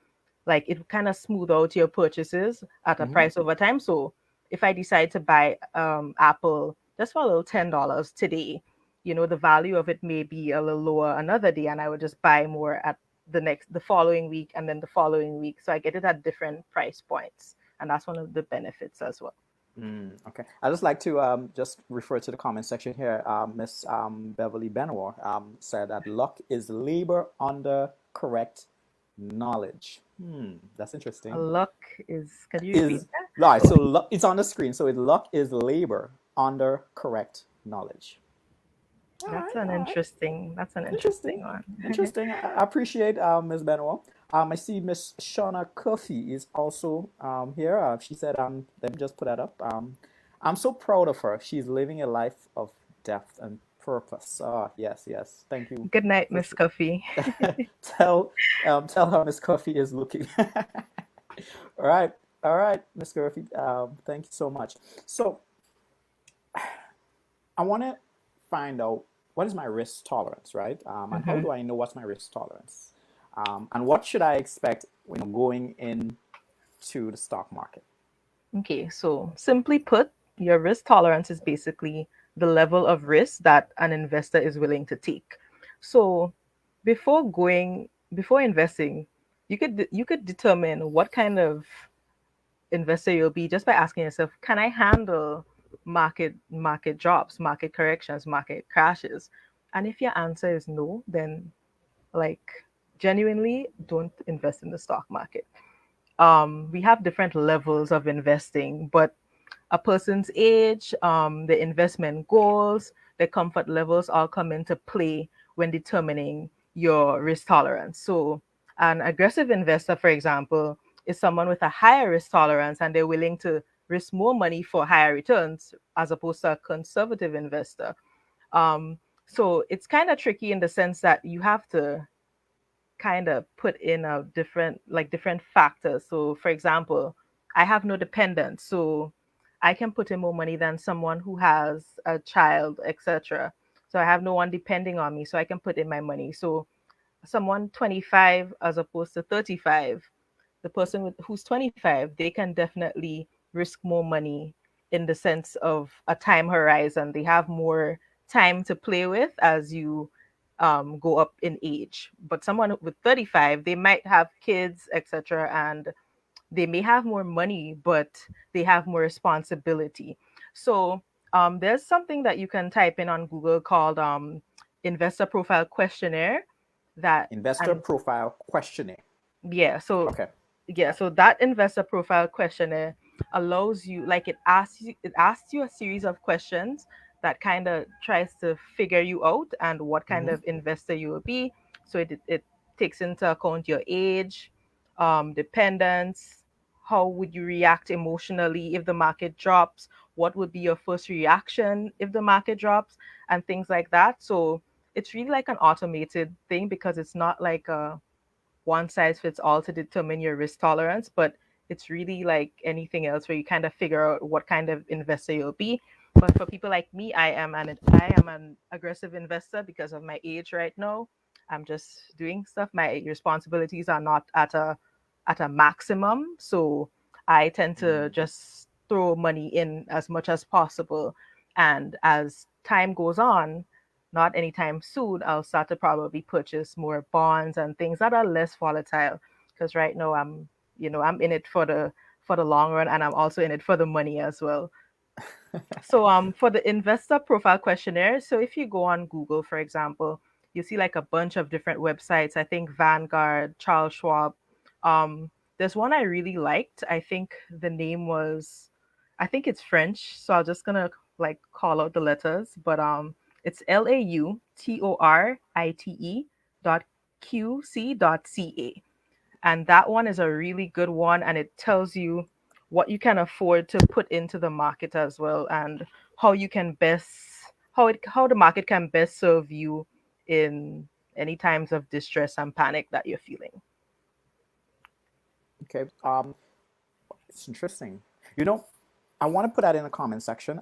like it kind of smooth out your purchases at a mm-hmm, price over time. So if I decide to buy Apple just for a little $10 today, you know, the value of it may be a little lower another day, and I would just buy more at the following week, and then the following week. So I get it at different price points, and that's one of the benefits as well. okay. I just like to just refer to the comment section here. Miss Beverly Benoit said that luck is labor under correct knowledge. That's interesting. Luck is, can you repeat Is right. that? So luck, it's on the screen. So luck is labor under correct knowledge. All right. All right. That's an interesting Interesting. one. Interesting. I appreciate Ms. Benoit. I see Miss Shauna Cuffy is also here. She said, let me just put that up. I'm so proud of her. She's living a life of depth and purpose. Ah, yes, yes. Thank you Good night, for Miss Coffee. tell tell her Miss Cuffy is looking. All right, all right, Miss Cuffy. Thank you so much. So I want to find out what is my risk tolerance, right? And how Hmm. do I know what's my risk tolerance? And what should I expect when going into the stock market? Okay, so simply put, your risk tolerance is basically the level of risk that an investor is willing to take. So before investing, you could determine what kind of investor you'll be just by asking yourself, can I handle market drops, market corrections, market crashes? And if your answer is no, then like genuinely don't invest in the stock market. We have different levels of investing, but a person's age, the investment goals, the comfort levels all come into play when determining your risk tolerance. So, an aggressive investor, for example, is someone with a higher risk tolerance, and they're willing to risk more money for higher returns as opposed to a conservative investor. So, it's kind of tricky in the sense that you have to kind of put in a different factors. So for example, I have no dependents, so I can put in more money than someone who has a child, etc. So I have no one depending on me, so I can put in my money. So someone 25 as opposed to 35, the person who's 25, they can definitely risk more money in the sense of a time horizon. They have more time to play with as you go up in age. But someone with 35, they might have kids, etc., and they may have more money, but they have more responsibility. So there's something that you can type in on Google called investor profile questionnaire. That Investor and profile questionnaire. yeah, so Okay. yeah, so that investor profile questionnaire allows you, like, it asks you a series of questions that kind of tries to figure you out and what kind Mm-hmm. of investor you will be. So it takes into account your age, dependence, how would you react emotionally if the market drops, what would be your first reaction if the market drops, and things like that. So it's really like an automated thing because it's not like a one size fits all to determine your risk tolerance, but it's really like anything else where you kind of figure out what kind of investor you'll be. But for people like me, I am an aggressive investor because of my age right now. I'm just doing stuff. My responsibilities are not at a maximum, so I tend to Mm. just throw money in as much as possible. And as time goes on, not anytime soon, I'll start to probably purchase more bonds and things that are less volatile. Because right now I'm in it for the long run, and I'm also in it for the money as well. So for the investor profile questionnaire, so if you go on Google, for example, you see like a bunch of different websites. I think Vanguard, Charles Schwab. There's one I really liked. I think the name was, I think it's French, so I'm just gonna like call out the letters, but it's LAUTORITE dot QC dot CA, and that one is a really good one, and it tells you what you can afford to put into the market as well, and how you can best how the market can best serve you in any times of distress and panic that you're feeling. Okay. It's interesting. You know, I want to put that in the comment section.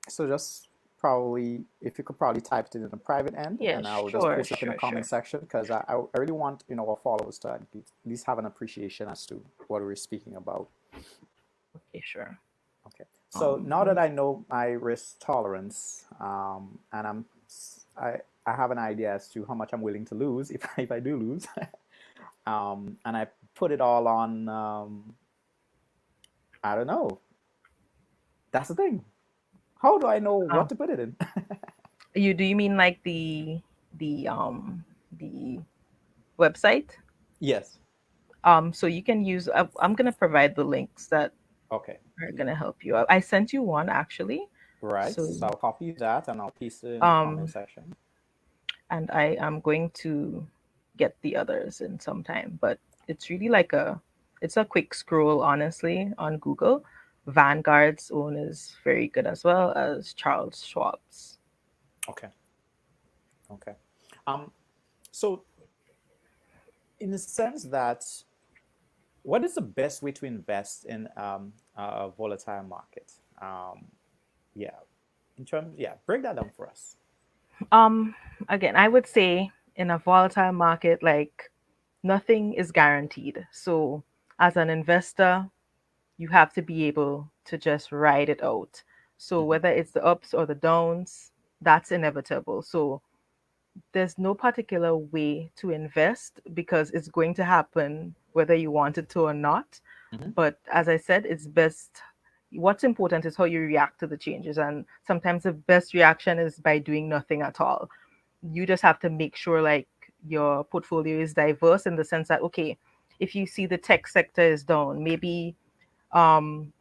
So just probably if you could probably type it in the private end, Yeah, and I will just sure, post it in the sure, comment sure. section because I really want our followers to at least have an appreciation as to what we're speaking about. Okay, sure. Okay. So now Let that me. I know my risk tolerance, and I have an idea as to how much I'm willing to lose if I do lose, and I put it all on. I don't know. That's the thing. How do I know what Oh, to put it in? you mean like the website? Yes. So you can use. I'm gonna provide the links that Okay. are gonna help you out. I sent you one actually. Right. So So I'll copy that and I'll paste it in the comment um, section. and I am going to get the others in some time. But it's really like it's a quick scroll, honestly, on Google. Vanguard's own is very good as well as Charles Schwab's. Okay. Okay. Um, so in the sense that what is the best way to invest in a volatile market? Um, yeah. In terms, yeah, break that down for us. Um, Again, I would say in a volatile market, like nothing is guaranteed. So as an investor, you have to be able to just ride it out. So Hmm. whether it's the ups or the downs, that's inevitable. So there's no particular way to invest because it's going to happen whether you want it to or not. Hmm. But as I said, it's best. What's important is how you react to the changes. And sometimes the best reaction is by doing nothing at all. You just have to make sure like your portfolio is diverse in the sense that, okay, if you see the tech sector is down, maybe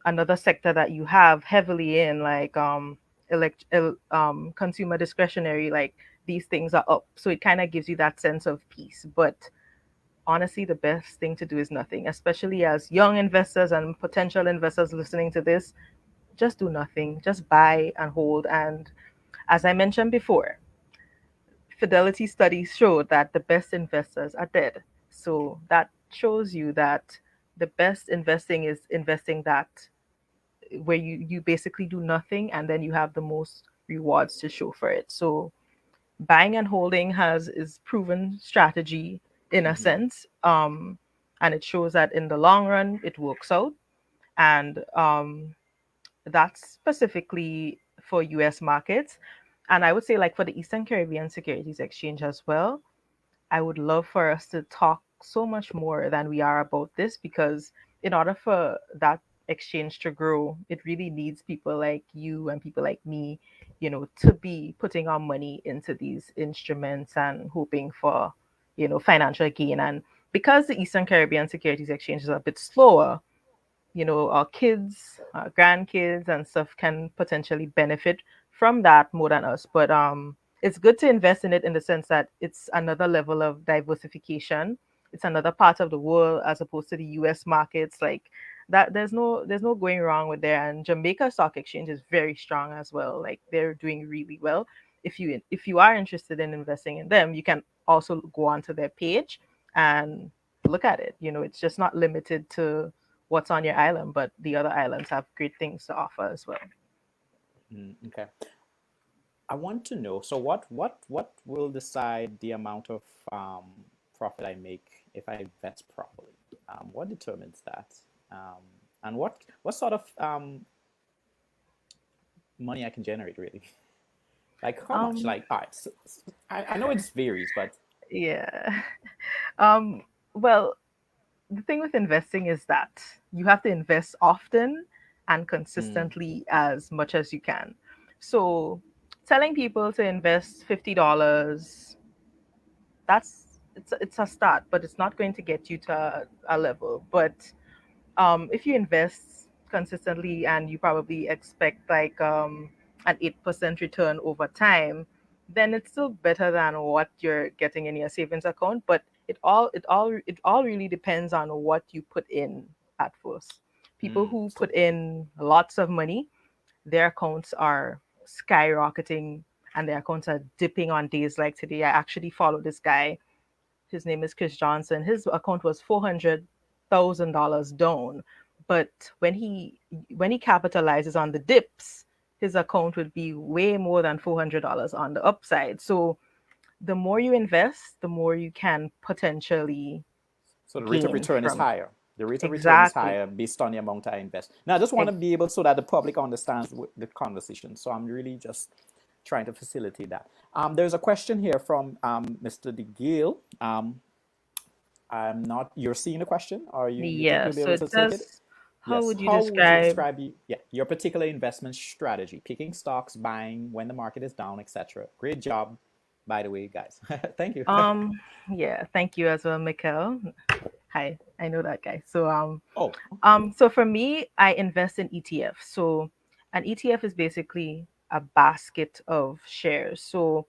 another sector that you have heavily in like consumer discretionary, like these things are up, so it kind of gives you that sense of peace. But honestly, the best thing to do is nothing, especially as young investors and potential investors listening to this. Just do nothing, just buy and hold. And as I mentioned before, Fidelity studies show that the best investors are dead. So that shows you that the best investing is investing that where you basically do nothing and then you have the most rewards to show for it. So buying and holding has is proven strategy in a Hmm. sense, and it shows that in the long run it works out. And that's specifically for US markets. And I would say like for the Eastern Caribbean Securities Exchange as well, I would love for us to talk so much more than we are about this because in order for that exchange to grow, it really needs people like you and people like me, to be putting our money into these instruments and hoping for, financial gain. And because the Eastern Caribbean Securities Exchange is a bit slower, our kids, our grandkids, and stuff can potentially benefit from that more than us. But it's good to invest in it in the sense that it's another level of diversification. It's another part of the world as opposed to the US markets. Like that there's no going wrong with there. And Jamaica Stock Exchange is very strong as well. Like they're doing really well. If you are interested in investing in them, you can also go onto their page and look at it. It's just not limited to what's on your island, but the other islands have great things to offer as well. Okay. I want to know, so what will decide the amount of profit I make if I invest properly? What determines that? Um, and what sort of money I can generate really? Like how much? Um, Like, all right, I know it varies, but yeah. Um, well, the thing with investing is that you have to invest often and mm, consistently as much as you can. So, telling people to invest $50, it's a start, but it's not going to get you to a level. But if you invest consistently and you probably expect like an 8% return over time, then it's still better than what you're getting in your savings account. But it all really depends on what you put in at first. People who so put in lots of money, their accounts are skyrocketing and their accounts are dipping on days like today. I actually follow this guy. His name is Chris Johnson. His account was $400,000 down, but when he capitalizes on the dips, his account would be way more than $400 on the upside. So the more you invest, the more you can potentially so the rate of gain return is from it. higher. The rate of return is Exactly. higher based on the amount I invest. Now, I just want to be able so that the public understands the conversation. So I'm really just trying to facilitate that. There's a question here from Mr. DeGale. I'm not. You're seeing the question, or you think Yeah. you'll be So able it to take it? says, how Yes. would you How would you describe? describe your particular investment strategy? Picking stocks, buying when the market is down, etc. Great job, by the way, guys. Thank you. Um, yeah. Thank you as well, Mikkel. Hi, I know that guy. So Oh, So for me, I invest in ETF. So an ETF is basically a basket of shares. So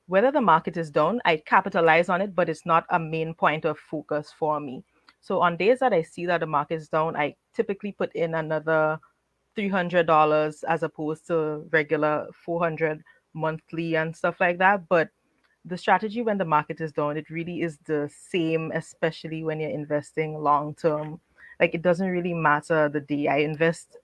whether the market is down, I capitalize on it, but it's not a main point of focus for me. So on days that I see that the market is down, I typically put in another $300 as opposed to regular 400 monthly and stuff like that. But the strategy when the market is down, it really is the same, especially when you're investing long term. Like it doesn't really matter the day. I invest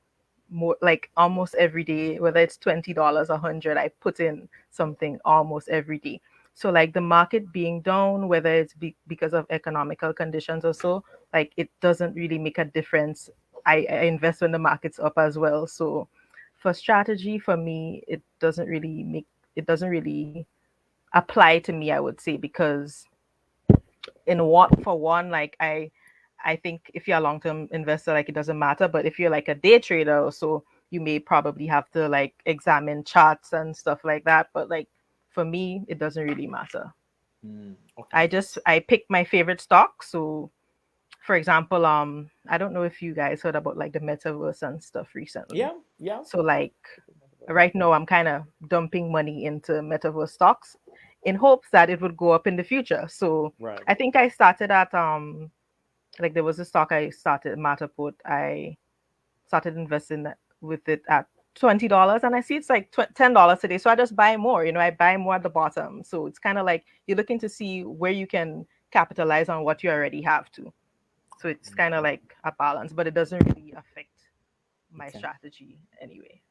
more like almost every day, whether it's $20, 100, I put in something almost every day. So like the market being down, whether it's because of economical conditions or so, like it doesn't really make a difference. I invest when the market's up as well. So for strategy, for me, it doesn't really apply to me, I would say, because in what for one, like I think if you're a long-term investor, like it doesn't matter. But if you're like a day trader or so, you may probably have to like examine charts and stuff like that. But like for me, it doesn't really matter. okay. I pick my favorite stocks. So for example, I don't know if you guys heard about like the metaverse and stuff recently. Yeah, yeah. So like right now I'm kind of dumping money into metaverse stocks in hopes that it would go up in the future. So Right. I think I started at like there was a stock I started Matterport. I started investing with it at $20 and I see it's like $10 today. So I just buy more, I buy more at the bottom. So it's kind of like you're looking to see where you can capitalize on what you already have to. So it's kind of like a balance, but it doesn't really affect my Okay. strategy anyway.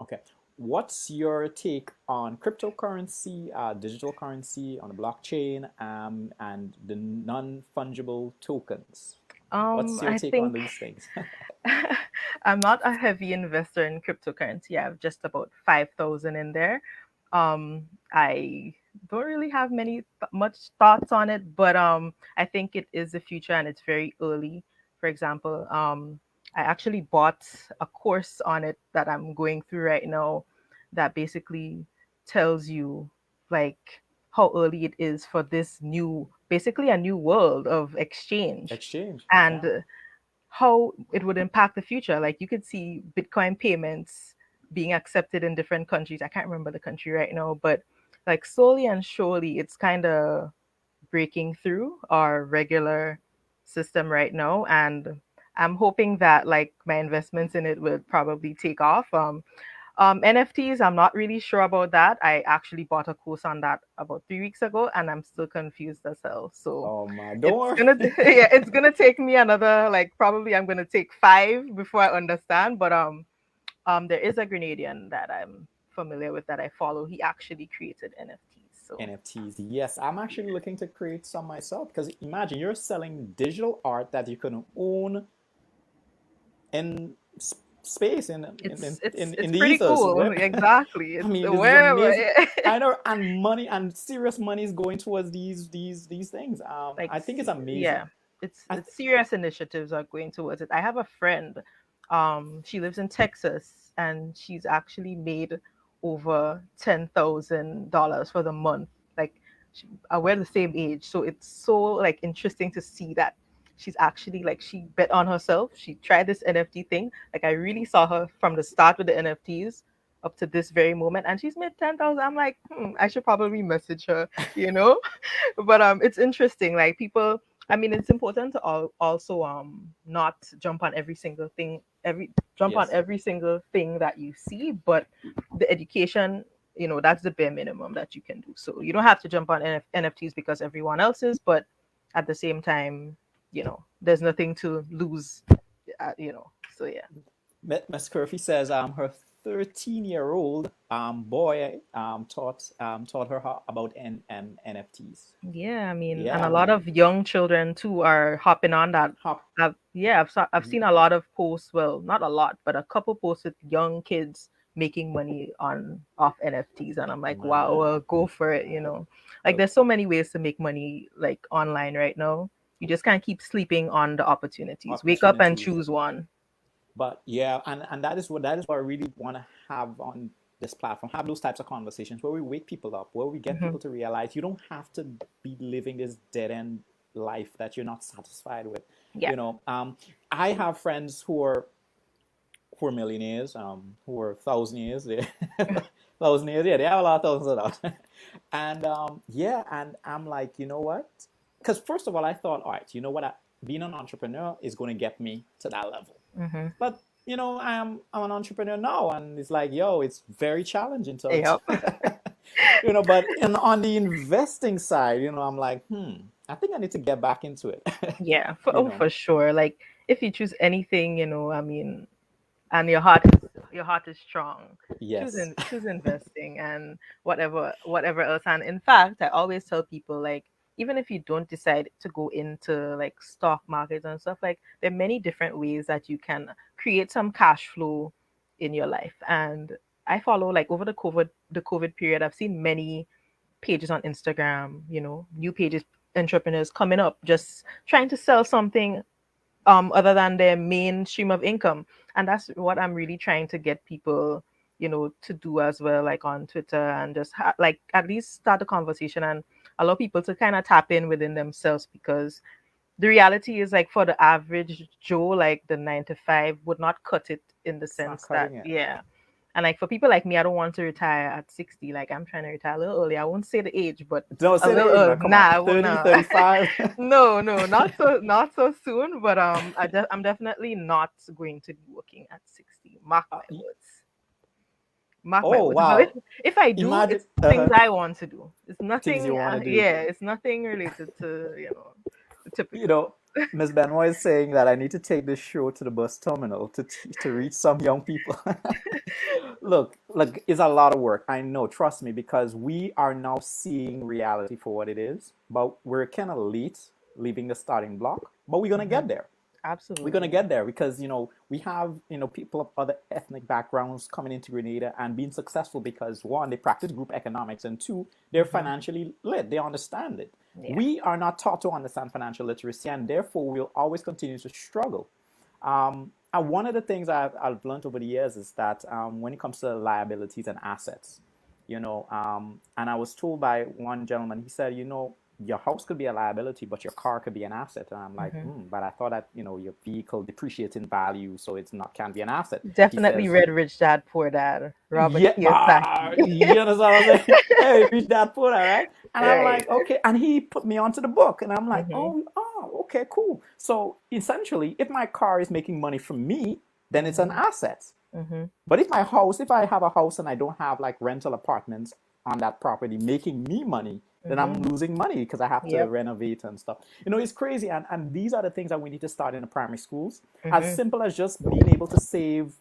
Okay. What's your take on cryptocurrency, digital currency on the blockchain, and the non-fungible tokens? What's your I take on think these things? I'm not a heavy investor in cryptocurrency. I have just about 5,000 in there. I don't really have much thoughts on it, but I think it is the future and it's very early. For example, I actually bought a course on it that I'm going through right now that basically tells you like how early it is for this basically a new world of exchange Exchange. and Yeah. how it would impact the future. Like you could see Bitcoin payments being accepted in different countries. I can't remember the country right now, but like slowly and surely, it's kind of breaking through our regular system right now, and I'm hoping that like my investments in it will probably take off. NFTs, I'm not really sure about that. I actually bought a course on that about 3 weeks ago, and I'm still confused as hell. So Oh my, don't it's worry. gonna, yeah, it's gonna take me another like probably I'm gonna take 5 before I understand. But there is a Grenadian that I'm familiar with that I follow. He actually created NFTs. So NFTs. Yes, I'm actually looking to create some myself because imagine you're selling digital art that you can own in space in it's the pretty ethers. cool. Exactly. I It's mean, this is wherever. amazing. I know, and money and serious money is going towards these things. Like I think it's amazing. yeah, it's I th- it's serious initiatives are going towards it. I have a friend, she lives in Texas, and she's actually made over $10,000 for the month. Like we're the same age, so it's so like interesting to see that she's actually like she bet on herself. She tried this NFT thing. Like I really saw her from the start with the NFTs up to this very moment, and she's made 10,000. I'm like, I should probably message her, you know. But it's interesting, like people, I mean, it's important to also not jump on every single thing, every jump on yes, every single thing that you see, but the education, that's the bare minimum that you can do. So you don't have to jump on NFTs because everyone else is, but at the same time, there's nothing to lose, so yeah. Miss Curfy says her 13-year-old boy taught her about NFTs. Yeah, I mean, and a Yeah, lot of young children too are hopping on that. hop. I've seen a lot of posts. Well, not a lot, but a couple posts with young kids making money on off NFTs, and I'm like, wow, Man, well, go for it. Like look, there's so many ways to make money like online right now. You just can't keep sleeping on the opportunities. Wake up and opportunities. choose one. But yeah, and that is what I really want to have on this platform. Have those types of conversations where we wake people up, where we get Hmm. people to realize you don't have to be living this dead end life that you're not satisfied with. Yeah. You know, I have friends who are millionaires, who are thousandaires, they thousandaires, yeah, they have a lot of thousands of dollars. And yeah, and I'm like, you know what? Because first of all, I thought, all right, you know what? Being an entrepreneur is going to get me to that level. Hmm. But I'm an entrepreneur now, and it's like, yo, it's very challenging to, Yep. but on the investing side, I'm like, I think I need to get back into it. Yeah. you know, For sure. Like if you choose anything, I mean, and your heart is strong, yes, choose investing and whatever else. And in fact, I always tell people, like, even if you don't decide to go into like stock markets and stuff, like there are many different ways that you can create some cash flow in your life. And I follow, like, over the COVID period, I've seen many pages on Instagram, new pages, entrepreneurs coming up just trying to sell something other than their main stream of income. And that's what I'm really trying to get people, to do as well, like on Twitter, and just like at least start a conversation and allow people to kind of tap in within themselves, because the reality is, like, for the average Joe, like the 9 to 5 would not cut it, in the it's not sense that, cutting it. yeah. And like for people like me, I don't want to retire at 60. Like I'm trying to retire a little early. I won't say the age, but Don't a say the little age now. Come nah, on, I won't. 30, 35. No, no, not so soon. But I'm definitely not going to be working at 60. Mark Uh, my words. Mark my oh words. But if, wow! if I do, Imagine it's things I want to do. It's things you nothing. want to do. Yeah, it's nothing related to the You typical. know, Ms. Benoit is saying that I need to take this show to the bus terminal to reach some young people. Look, it's a lot of work. I know, trust me, because we are now seeing reality for what it is. But we're kind of late leaving the starting block. But we're gonna Hmm. get there. We're gonna Absolutely. get there because we have people of other ethnic backgrounds coming into Grenada and being successful because one, they practice group economics, and two, they're Hmm. financially lit. They understand it. Yeah. We are not taught to understand financial literacy, and therefore we'll always continue to struggle. And one of the things I've learned over the years is that when it comes to liabilities and assets, and I was told by one gentleman, he said, your house could be a liability, but your car could be an asset. And I'm like, Mm-hmm. but I thought that, your vehicle depreciates in value, so it's not, can't be an asset. He Definitely says, read Rich Dad Poor Dad, Robert yeah, Kiyosaki. you understand what I'm saying? Hey, reach that point, all right? And I'm Right. like, okay. And he put me onto the book, and I'm like, Mm-hmm. oh, okay, cool. So essentially, if my car is making money from me, then it's an Mm-hmm. asset. Mm-hmm. But if I have a house and I don't have like rental apartments on that property making me money, then I'm Mm-hmm. losing money because I have to Yep. renovate and stuff. It's crazy. And these are the things that we need to start in the primary schools. As Mm-hmm. simple as just being able to save,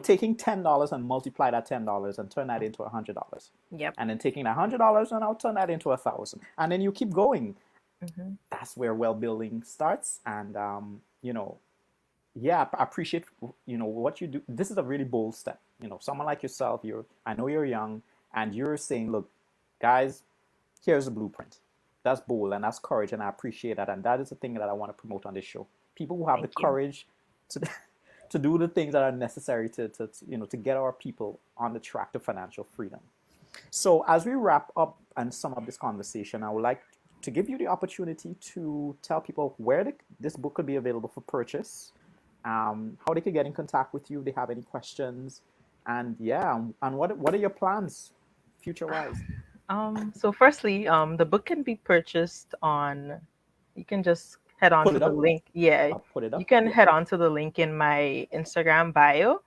taking $10 and multiply that $10 and turn that into $100. Yep. And then taking $100 and I'll turn that into 1,000. And then you keep going. Mm-hmm. That's where well building starts. And yeah, I appreciate what you do. This is a really bold step. Someone like yourself, I know you're young, and you're saying, look, guys, here's a blueprint. That's bold and that's courage, and I appreciate that. And that is the thing that I want to promote on this show. People who have the Thank you. courage to to do the things that are necessary to get our people on the track to financial freedom. So as we wrap up and sum up this conversation, I would like to give you the opportunity to tell people where this book could be available for purchase, how they could get in contact with you if they have any questions, and yeah, and what are your plans future wise? So firstly, the book can be purchased on, you can just head on Put to it the up. link. Yeah, I'll put it you up. can Yeah. head on to the link in my Instagram bio.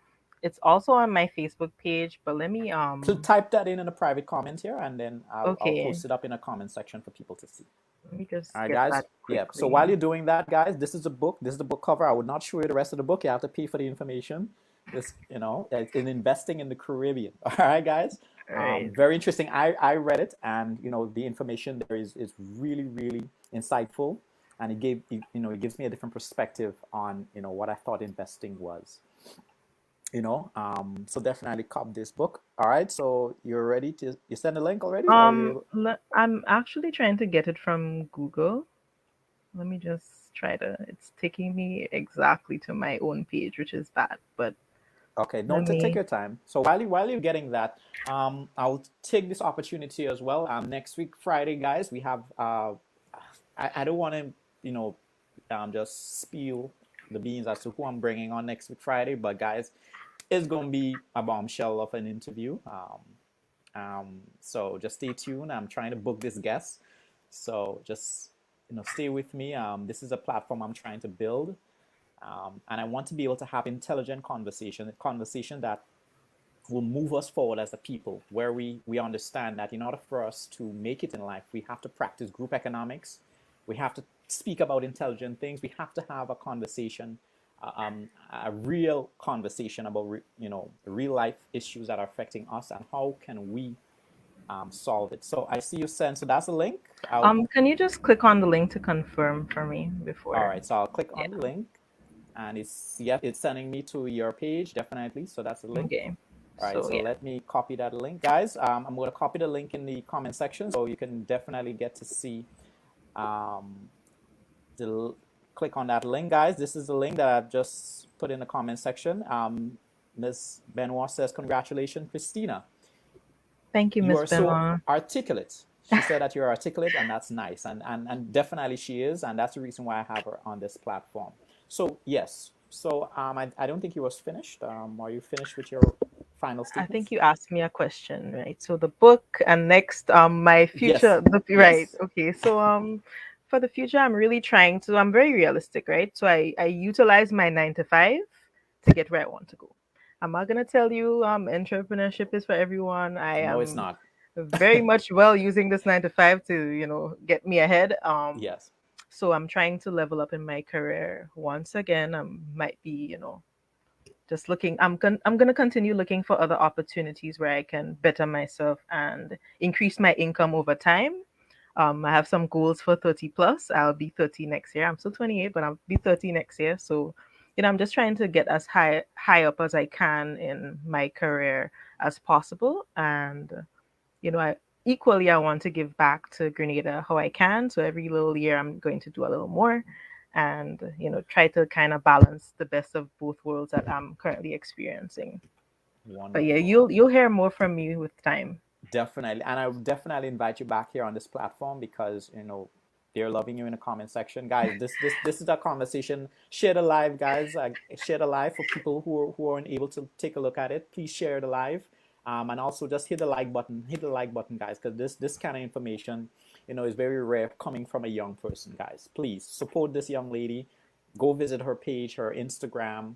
It's also on my Facebook page, but let me So type that in a private comment here, and then I'll okay, post it up in a comment section for people to see. let me All just right, get guys. that Yeah. So while quickly. you're doing that, guys, this is the book. This is the book cover. I would not show you the rest of the book. You have to pay for the information. This, in investing in the Caribbean. All right, guys. All right. Very interesting. I read it, and the information there is really really insightful, and it gives me a different perspective on what I thought investing was. So definitely cop this book. All right. So you're ready to you send a link already, or you? I'm actually trying to get it from Google. Let me just try to. It's taking me exactly to my own page, which is bad. But Okay, no, let take me. your time. So while you're getting that, I'll take this opportunity as well. Next week, Friday, guys, we have. I don't want to, just spill the beans as to who I'm bringing on next week, Friday. But guys, it's gonna be a bombshell of an interview. So just stay tuned. I'm trying to book this guest, so just stay with me. This is a platform I'm trying to build. And I want to be able to have intelligent conversation, a conversation that will move us forward as a people, where we understand that in order for us to make it in life, we have to practice group economics, we have to speak about intelligent things, we have to have a conversation, a real conversation about real life issues that are affecting us and how can we solve it. So I see you send. So that's a link. Can you just click on the link to confirm for me All before? right. So I'll click Yeah. on the link, and it's sending me to your page definitely. So that's the link. Okay. All right, So so yeah. let me copy that link, guys. I'm going to copy the link in the comment section, so you can definitely get to see. Um, Click on that link, guys. This is the link that I've just put in the comment section. Ms. Benoit says, "Congratulations, Christina. Thank you, You Miss are so Benoit. articulate." She said that you're articulate, and that's nice, and definitely she is, and that's the reason why I have her on this platform. So yes, so I don't think you was finished. Are you finished with your final I think statements? you asked me a question, right? So the book and next my Yes, future right. yes. Okay. So for the future I'm really trying to, I'm very realistic, right? So I utilize my 9 to 5 to get where I want to go. I'm not going to tell you entrepreneurship is for everyone. I No, it's am not. very much well using this 9 to 5 to, get me ahead. Yes. So I'm trying to level up in my career once again. Might be, just looking, I'm going to continue looking for other opportunities where I can better myself and increase my income over time. I have some goals for 30 plus. I'll be 30 next year. I'm still 28, but I'll be 30 next year. So, I'm just trying to get as high up as I can in my career as possible. And I equally I want to give back to Grenada how I can. So every little year I'm going to do a little more and try to kind of balance the best of both worlds that I'm currently experiencing. But yeah, Wonderful. you'll hear more from me with time. Definitely, and I would definitely invite you back here on this platform because they're loving you in the comment section, guys. This is a conversation. Share the live, guys. Share the live for people who aren't able to take a look at it. Please share the live, and also just hit the like button. Hit the like button, guys, because this kind of information, is very rare coming from a young person, guys. Please support this young lady. Go visit her page, her Instagram,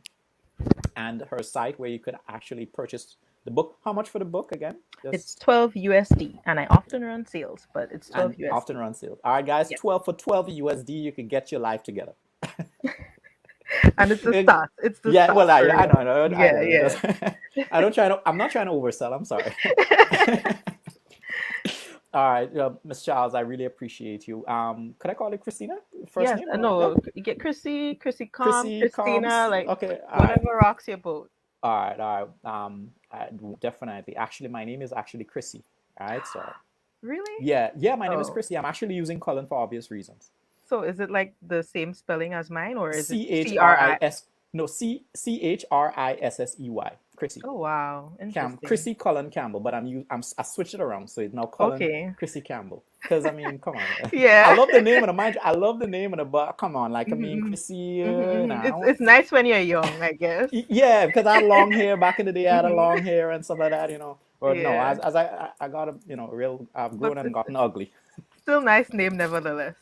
and her site where you could actually purchase the book. How much for the book again? It's Just 12 USD, and I often run sales, but it's 12 and USD. often run sales. All right, guys, Yeah. 12 USD, you can get your life together. And it's the start. It's the Yeah, start. well, I For real. know, I Yeah, know. yeah. I'm not trying to oversell. I'm sorry. All right, Miss Charles, I really appreciate you. Could I call you Christina? First Yes, name or yeah? no, you get Chrissy Chrissy Christina, Combs. like Okay, all right. whatever rocks your boat. All right. Definitely. Actually, my name is actually Chrissy. All right. So, Really? yeah. My name is Oh, Chrissy. I'm actually using Colin for obvious reasons. so is it like the same spelling as mine, or is it C H R I CRI? S. No, CHRISSEY. Chrissy. Oh, wow. Interesting. Chrissy Colin Campbell, but I switched it around, so it's now Colin Okay. Chrissy Campbell. Because I mean, come on, I Yeah. love the name of the mind. I love the name of the but come on, like I mean, Mm-hmm, Chrissy. mm-hmm. Nah, I It's nice when you're young, I guess. Yeah, because I had long hair back in the day. I had a Hmm. long hair and stuff like that. Or no, Yeah, as I got a real. I've but grown and it's gotten ugly. still nice name nevertheless.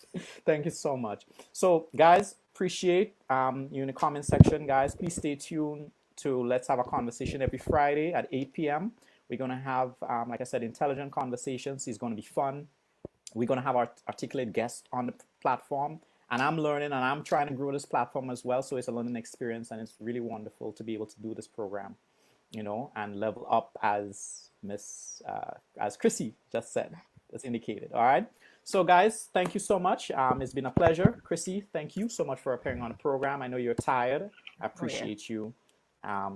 Thank you so much. So, guys, appreciate you in the comment section, guys. Please stay tuned to Let's Have a Conversation every Friday at 8 p.m. We're gonna have, like I said, intelligent conversations. It's gonna be fun. We're going to have our articulate guests on the platform, and I'm learning and I'm trying to grow this platform as well, so it's a learning experience, and it's really wonderful to be able to do this program, and level up as Chrissy just said, as indicated. All right, so guys, thank you so much. It's been a pleasure. Chrissy, thank you so much for appearing on the program. I know you're tired. I Oh yeah. appreciate you.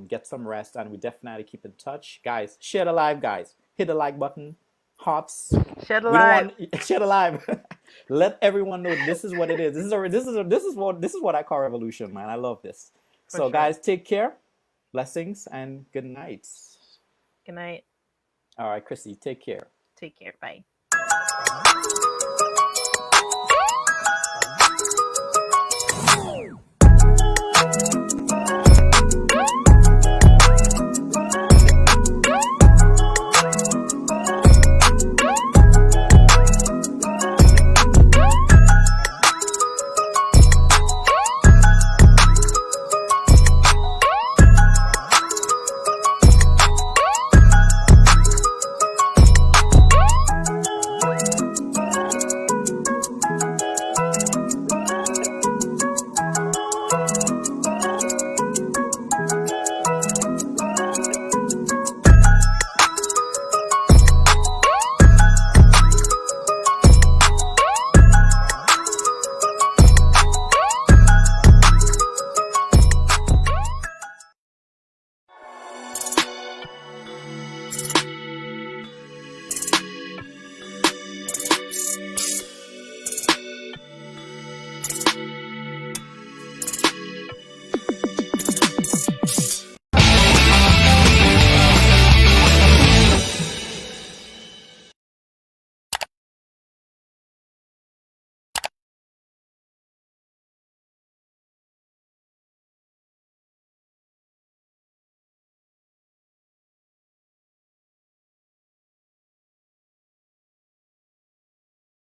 Get some rest, and we definitely keep in touch, guys. Share the live, guys. Hit the like button. Hearts. Shed We don't alive. want share the live. Let everyone know this is what it is. This is what I call revolution, man. I love this. For So sure. guys, take care. Blessings and good nights. Good night. All right, Chrissy, take care. Take care. Bye. Bye.